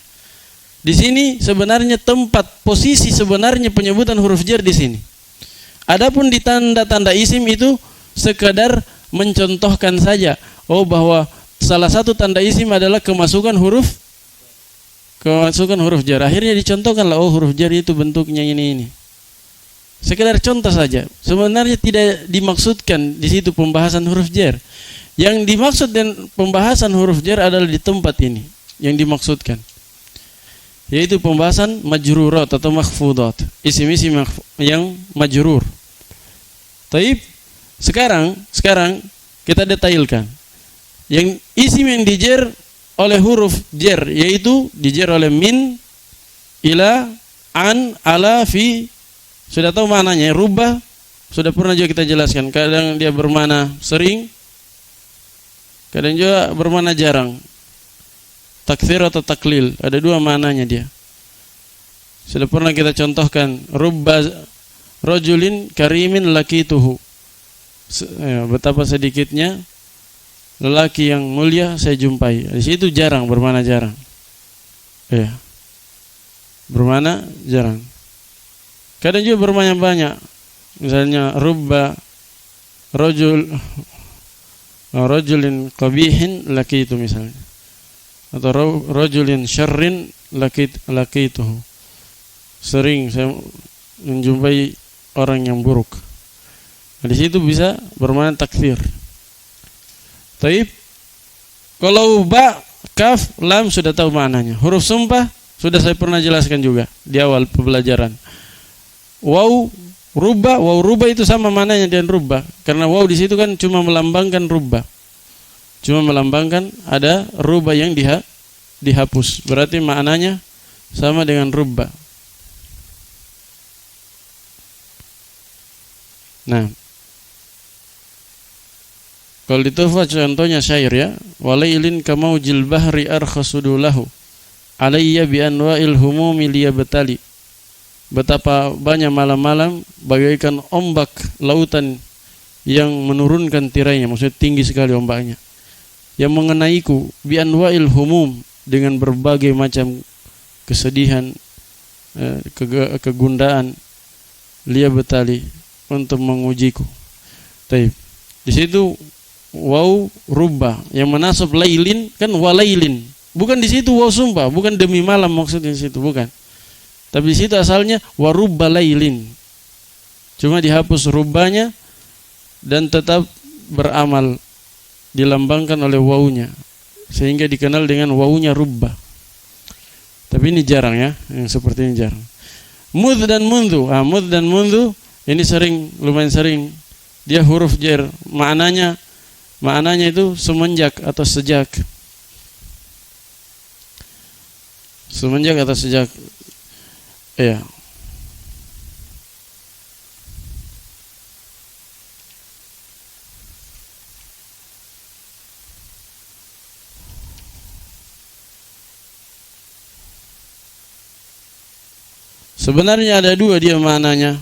Di sini sebenarnya tempat posisi sebenarnya penyebutan huruf jar di sini. Adapun di tanda-tanda isim itu sekadar mencontohkan saja. Oh, bahwa salah satu tanda isim adalah kemasukan huruf jar. Akhirnya dicontohkanlah, oh huruf jar itu bentuknya ini. Sekedar contoh saja. Sebenarnya tidak dimaksudkan di situ pembahasan huruf jar. Yang dimaksud dan pembahasan huruf jar adalah di tempat ini yang dimaksudkan, yaitu pembahasan majrurat atau makhfudat, isim-isim yang majrur. Taib, sekarang kita detailkan yang isim yang dijer oleh huruf jar, yaitu dijer oleh min, ila, an, ala, fi. Sudah tahu maknanya, rubah sudah pernah juga kita jelaskan. Kadang dia bermakna sering, kadang juga bermakna jarang. Takthir atau taklil, ada 2 maknanya dia. Sudah pernah kita contohkan, rubba rajulin karimin laqituhu. Betapa sedikitnya lelaki yang mulia saya jumpai. Di situ jarang, bermakna jarang. Ya. Bermakna jarang. Kadang juga bermakna banyak. Misalnya rubba rajulin qabihin laqitu misalnya, atau rajulin syarrin laqituhu. Sering saya menjumpai orang yang buruk. Di situ bisa bermakna takfir. Taib. Kalau ba, kaf, lam sudah tahu maknanya. Huruf sumpah sudah saya pernah jelaskan juga di awal pembelajaran. Waw rubba itu sama maknanya dengan rubba, karena waw di situ kan cuma melambangkan rubba, cuma melambangkan ada rubba yang dihapus, berarti maknanya sama dengan rubba. Nah, kalau di Tuhfah contohnya syair ya, walailin kamaujil bahri arkhasudulahu alayya bi anwa'il humumi liyabtali. Betapa banyak malam-malam bagaikan ombak lautan yang menurunkan tirainya, maksudnya tinggi sekali ombaknya, yang mengenaiku bi anwa'il humum, dengan berbagai macam kesedihan, kegundaan, liyabtali, untuk mengujiku. Taib. Di situ waw rubba yang menasab lailin kan walailin. Bukan di situ waw sumpah, bukan demi malam maksudnya di situ, bukan. Tapi di situ asalnya warubba lailin. Cuma dihapus rubbanya dan tetap beramal, dilambangkan oleh wawunya, sehingga dikenal dengan wawunya rubba. Tapi ini jarang ya, yang seperti ini jarang. Mudh dan mundhu. Mudh dan mundhu ini lumayan sering. Dia huruf jar. Maknanya itu semenjak atau sejak. Semenjak atau sejak. Ya. Sebenarnya ada dua dia maknanya,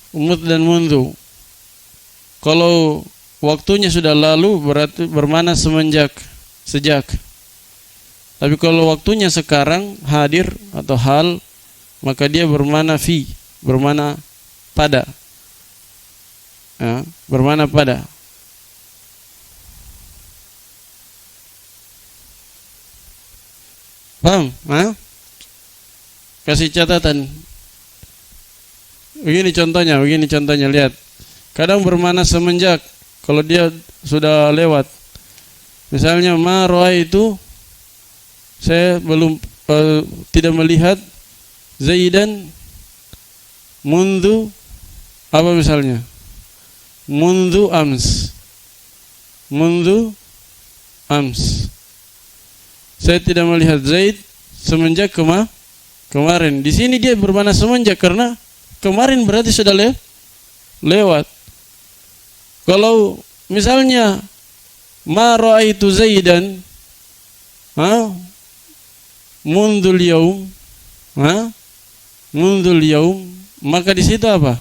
umut dan mundu. Kalau waktunya sudah lalu berarti bermakna semenjak, sejak. Tapi kalau waktunya sekarang hadir atau hal, maka dia bermakna fi, bermakna pada. Ya, bermakna pada. Paham? Hah? Kasih catatan. Begini contohnya, lihat. Kadang bermakna semenjak kalau dia sudah lewat. Misalnya ma itu saya belum tidak melihat Zaidan mundu apa misalnya? Mundu ams. Saya tidak melihat Zaid semenjak kemarin. Di sini dia bermakna semenjak karena kemarin berarti sudah lewat. Kalau misalnya ma ra'aitu Zaidan mundul yaum, maka di situ apa?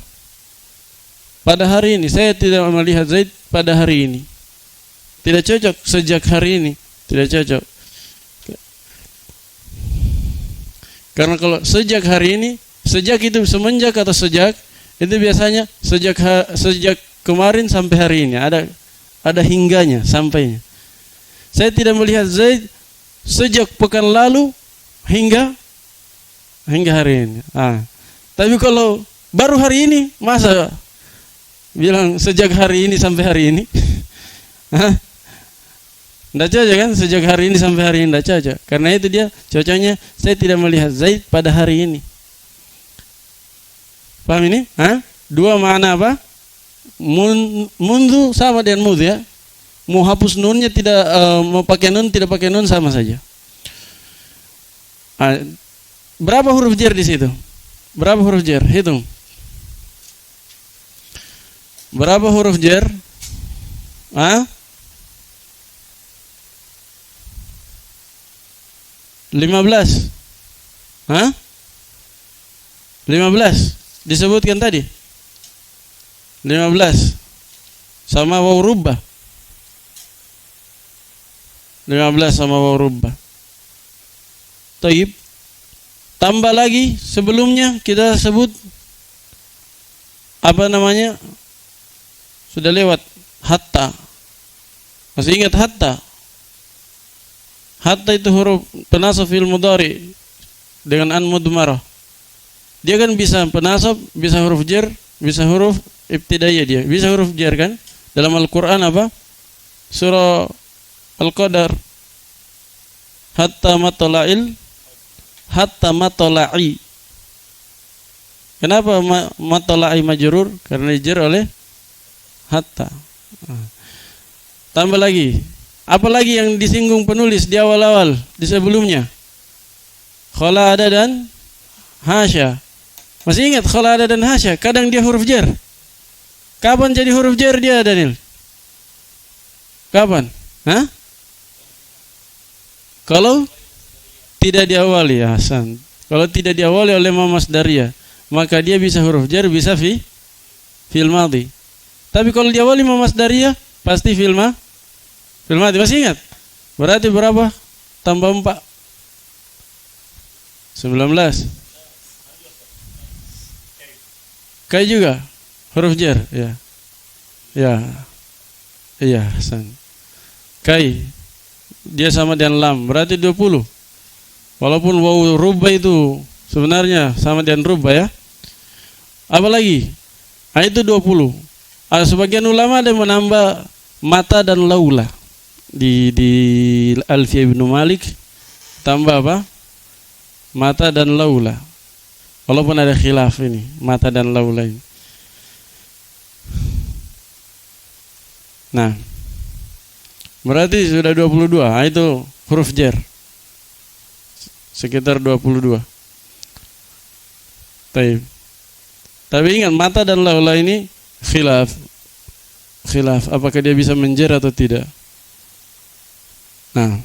Pada hari ini saya tidak melihat Zaid pada hari ini. Tidak cocok sejak hari ini, tidak cocok. Karena kalau sejak hari ini, sejak itu semenjak atau sejak itu biasanya sejak kemarin sampai hari ini ada hingganya sampainya. Saya tidak melihat Zaid sejak pekan lalu hingga hari ini. Tapi kalau baru hari ini masa bilang sejak hari ini sampai hari ini? Tidak cocok kan, sejak hari ini sampai hari ini tidak cocok. Karena itu dia cocoknya saya tidak melihat Zaid pada hari ini. Paham ini? Dua makna apa? Mundu sama dengan mud ya. Mau hapus nunnya tidak, mau pakai nun tidak pakai nun sama saja. Berapa huruf jar di situ? Berapa huruf jar? Hitung. Berapa huruf jar? 15. 15 disebutkan tadi. 15 sama waw rubbah. 15 sama waw rubbah. Taib. Tambah lagi sebelumnya kita sebut apa namanya? Sudah lewat hatta. Masih ingat hatta? Hatta itu huruf penasab fi'il mudhari dengan an mudmarah. Dia kan bisa penasab, bisa huruf jar, bisa huruf ibtidaiyah dia. Bisa huruf jar kan? Dalam Al-Qur'an apa? Surah Al-Qadar. Hatta matla'i. Kenapa matla'i majrur? Karena dijar oleh hatta. Tambah lagi. Apalagi yang disinggung penulis di awal-awal di sebelumnya? Khala ada dan hasya. Masih ingat khala ada dan hasya? Kadang dia huruf jar. Kapan jadi huruf jar dia, Daniel? Kapan? Kalau tidak diawali, Hasan. Kalau tidak diawali oleh masdariyah, maka dia bisa huruf jar, bisa fi'il madhi. Tapi kalau diawali masdariyah, pasti fi'il madhi. Masih ingat? Berarti berapa? Tambah 4. 19. Kai juga huruf jar, ya. Iya, Hasan. Kai dia sama dengan lam, berarti 20. Walaupun waw rubbah itu sebenarnya sama dengan rubbah ya. Apalagi? Itu 20. Sebagian ulama ada menambah mata dan laula. Di Alfiyah Ibnu Malik tambah apa? Mata dan laula. Walaupun ada khilaf ini, mata dan laula ini. Nah, berarti sudah 22. Itu huruf jar. Sekitar 22. Tapi ingat mata dan laula ini khilaf. Apakah dia bisa menjer atau tidak? Nah,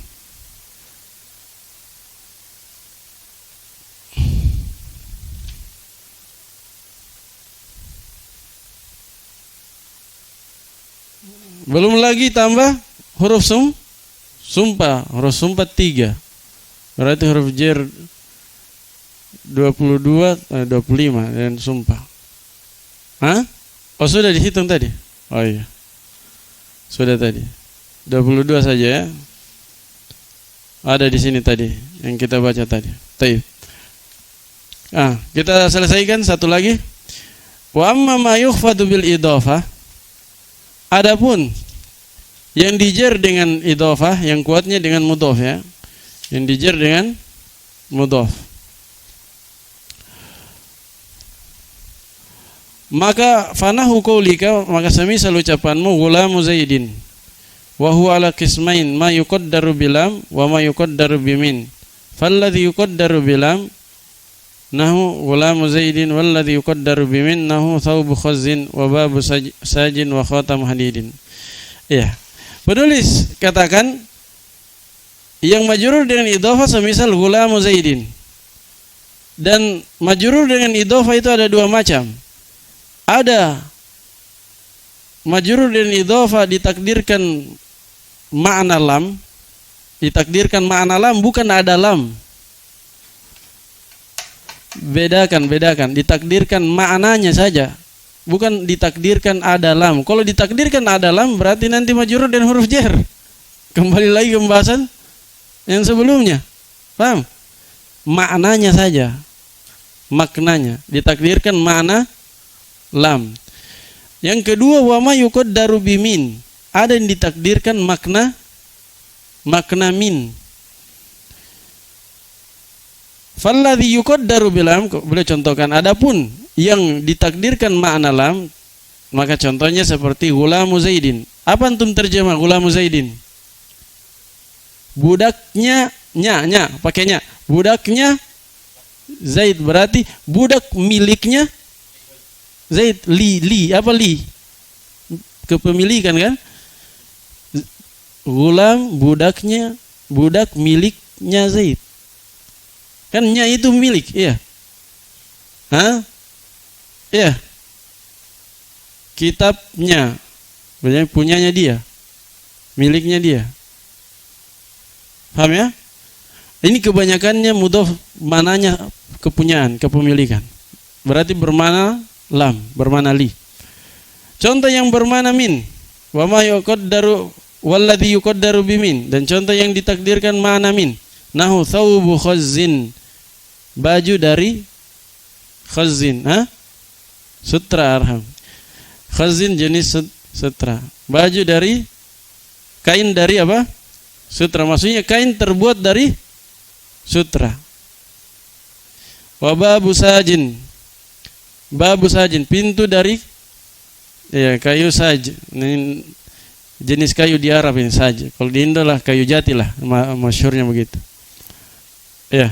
Belum lagi tambah huruf sumpah. Huruf sumpah 3. Berarti huruf jar 22, 25 dan sumpah. Hah? Oh sudah dihitung tadi? Oh iya. Sudah tadi. 22 saja ya. Ada di sini tadi yang kita baca tadi. Baik. Kita selesaikan satu lagi. Wa amma ma yukhfadu bil idhafah. Adapun yang dijar dengan idhafah, yang kuatnya dengan mudhaf ya. Yang dijar dengan mudhaf. Maka fanahu qaulika, maka semisal ucapanmu ghulamu Zaidin wa huwa ala qismain ma yuqaddaru bilam wa ma yuqaddaru bimin. Falladhi yuqaddaru bilam nahu ghulamu Zaidin walladhi yuqaddaru bimin nahu thawbu khazzin wa babu sajin wa khatam hadidin. Ya. Penulis katakan yang majrur dengan idhofah semisal ghulamu Zaidin. Dan majrur dengan idhofah itu ada dua macam. Ada majrur dan idhofah ditakdirkan makna lam, bukan ada lam. Bedakan, ditakdirkan maknanya saja, bukan ditakdirkan ada lam. Kalau ditakdirkan ada lam berarti nanti majrur dan huruf jar. Kembali lagi ke pembahasan yang sebelumnya. Paham? Maknanya saja. Maknanya ditakdirkan makna lam. Yang kedua wa ma yuqaddaru bimin. Ada yang ditakdirkan makna min. Falladhi yuqaddaru bilam, boleh contohkan. Adapun yang ditakdirkan makna lam, maka contohnya seperti ghulamu Zaidin. Apa antum terjemah ghulamu Zaidin? Budaknya pakainya. Budaknya Zaid, berarti budak miliknya Zaid. Apa li? Kepemilikan kan? Gulam budak miliknya Zaid. Kan nya itu milik, iya. Hah? Iya. Kitabnya, berarti punyanya dia. Miliknya dia. Paham ya? Ini kebanyakannya mudhaf, mananya kepunyaan, kepemilikan. Berarti bermana lam, bermana li. Contoh yang bermana min, wa ma yuqaddaru walladhi yuqaddaru bimin. Dan contoh yang ditakdirkan mana min, nahu thawbu khazzin, baju dari khazzin, sutra arham. Khazzin jenis sutra. Baju dari kain dari apa? Sutra. Maksudnya kain terbuat dari sutra. Wa babu sajin, pintu dari kayu saj. Ini jenis kayu di Arab ini saja. Kalau di Indo lah kayu jati lah, masyhurnya begitu. Ya.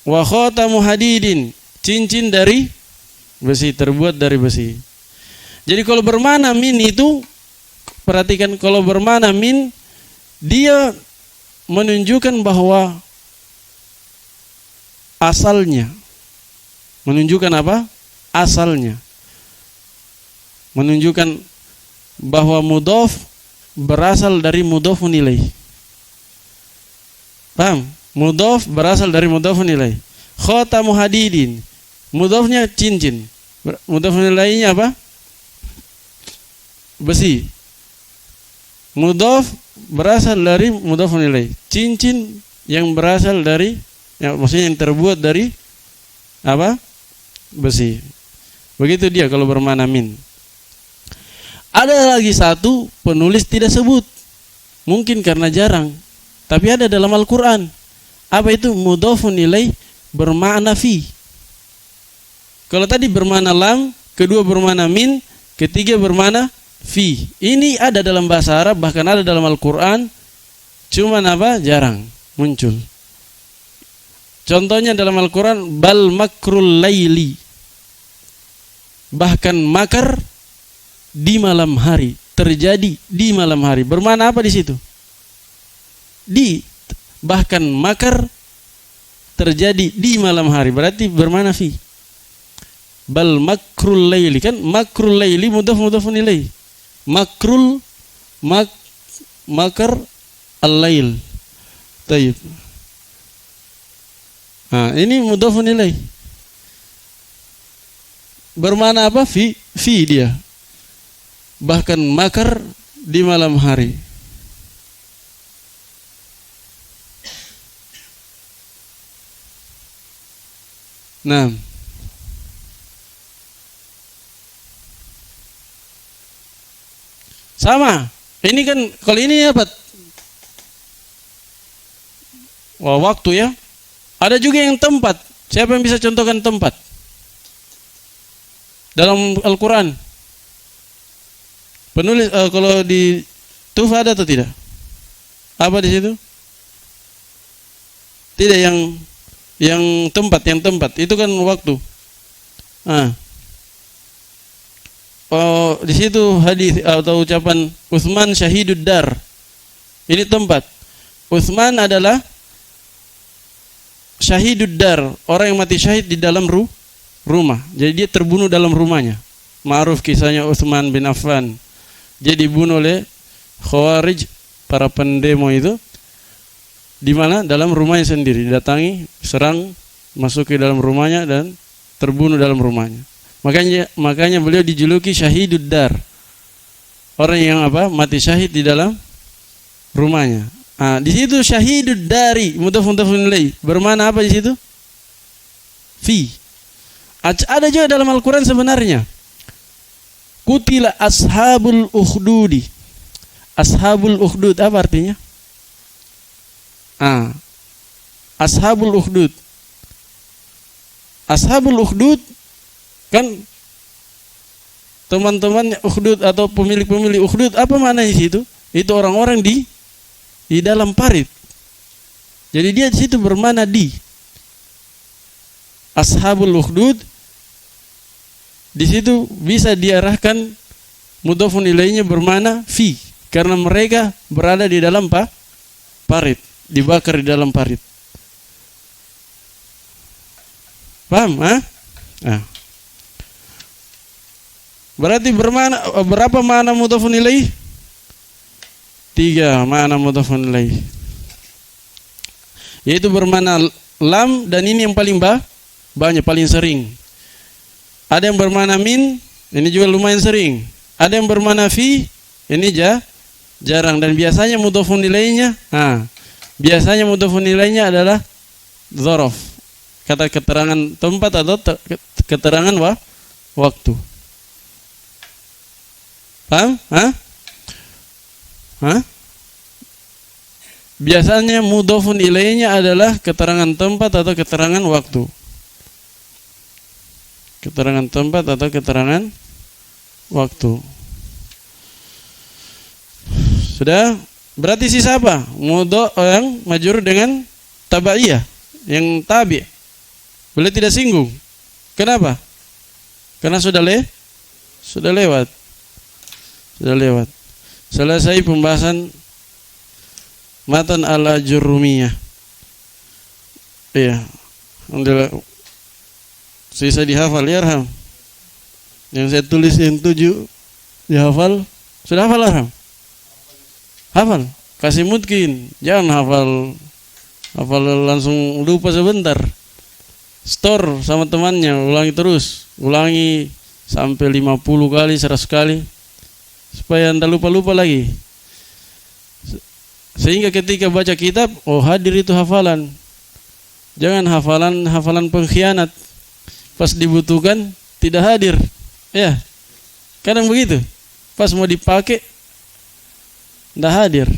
Wa khatamu hadidin, cincin dari besi, terbuat dari besi. Jadi kalau bermana min itu, perhatikan, kalau bermana min dia menunjukkan bahwa asalnya. Menunjukkan apa? Asalnya. Menunjukkan bahwa mudhaf berasal dari mudhafun ilaih. Paham? Mudhaf berasal dari mudhafun ilaih. Khatamu hadidin, mudhafnya cincin. Mudhafun ilaihnya apa? Besi. Mudhaf berasal dari mudhafun ilaih. Cincin yang berasal dari, maksudnya yang terbuat dari apa? Besi. Begitu dia kalau bermakna min. Ada lagi satu penulis tidak sebut, mungkin karena jarang, tapi ada dalam Al-Quran. Apa itu? Mudhafun ilaih bermakna fi. Kalau tadi bermakna lam, kedua bermakna min, ketiga bermakna fi. Ini ada dalam bahasa Arab, bahkan ada dalam Al-Quran, cuman apa? Jarang muncul. Contohnya dalam Al-Quran, bal makrul laili, bahkan makar di malam hari, terjadi di malam hari. Bermakna apa di situ? Bahkan makar terjadi di malam hari, berarti bermakna fi. Bal makrul laili, kan makrul laili mudhafun ilaih. Makrul makar al-lail. Taib. Nah, ini mudhafun ilaih. Bermana apa? Fi dia. Bahkan makar di malam hari. Nah, sama. Ini kan kalau ini apa? Wah, waktu ya. Ada juga yang tempat. Siapa yang bisa contohkan tempat dalam Al-Quran? Penulis kalau di Tufa ada atau tidak? Apa di situ? Tidak, yang tempat itu kan waktu. Di situ hadis atau ucapan Utsman syahidud dar. Ini tempat. Utsman adalah syahidud dar, orang yang mati syahid di dalam rumah. Jadi dia terbunuh dalam rumahnya. Ma'ruf kisahnya Utsman bin Affan. Dia dibunuh oleh Khawarij, para pendemo itu. Di mana? Dalam rumahnya sendiri. Didatangi, serang, masuk ke dalam rumahnya dan terbunuh dalam rumahnya. Makanya beliau dijuluki syahidud dar. Orang yang apa? Mati syahid di dalam rumahnya. Di situ syahidud dari mudhafun ilaih. Bermana apa di situ? Fi. Ada juga dalam Al-Qur'an sebenarnya. Kutila ashabul ukhdudi. Ashabul ukhdud apa artinya? Ashabul ukhdud. Ashabul ukhdud kan teman-teman ukhdud atau pemilik-pemilik ukhdud, apa maknanya di situ? Itu orang-orang di dalam parit. Jadi dia di situ bermana di. Ashabul ukhdud di situ bisa diarahkan mudhafun ilaihnya bermana fi, karena mereka berada di dalam parit, dibakar di dalam parit. Paham? Berarti berapa makna mudhafun ilaih? 3 makna mudhafun ilaih. Yaitu bermakna lam, dan ini yang paling banyak, paling sering. Ada yang bermakna min, ini juga lumayan sering. Ada yang bermakna fi, ini jarang, dan biasanya mudhafun ilaihnya biasanya mudhafun ilaihnya adalah dzaraf. Kata keterangan tempat atau keterangan waktu. Paham? Biasanya mudhafun ilaihnya adalah keterangan tempat atau keterangan waktu. Keterangan tempat atau keterangan waktu. Sudah? Berarti sisa apa? Mudhaf yang majrur dengan tabaiyah, yang tabi'. Boleh tidak singgung. Kenapa? Karena sudah lewat. Sudah lewat. Selesai pembahasan matan ala jurumiyah. Iya. Alhamdulillah. Sisa dihafal ya, Arham. Yang saya tulis yang 7 dihafal. Sudah hafal, Arham? Hafal. Kasih mungkin. Jangan hafal langsung lupa sebentar. Store sama temannya, ulangi terus. Ulangi sampai 50 kali, 100 kali. Supaya anda lupa-lupa lagi. Sehingga ketika baca kitab, hadir itu hafalan. Jangan hafalan pengkhianat. Pas dibutuhkan tidak hadir. Ya. Kadang begitu. Pas mau dipakai tidak hadir.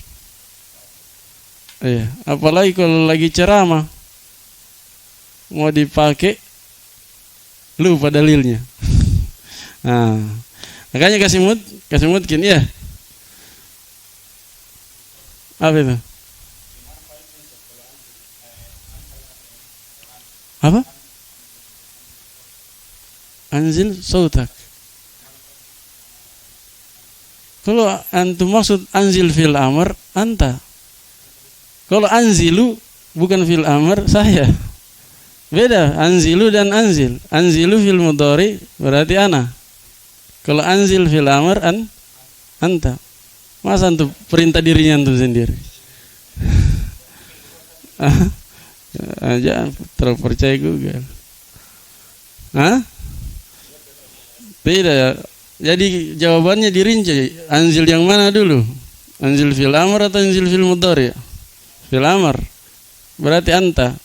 Ya, apalagi kalau lagi ceramah mau dipakai lupa dalilnya. Makanya kasih mungkin ya. Apa itu? Apa? Anzil sautak. Kalau antum maksud anzil fil amr, anta. Kalau anzilu bukan fil amr, saya. Beda anzilu dan anzil. Anzilu fil mudhari berarti ana. Kalau anzil fil amr Anta. Masa antum perintah dirinya antum sendiri? Jangan terlalu percaya Google. Tidak. Jadi jawabannya dirinci. Anzil yang mana dulu? Anzil fil amr atau anzil fil mudhari'? Fil amr. Berarti anta.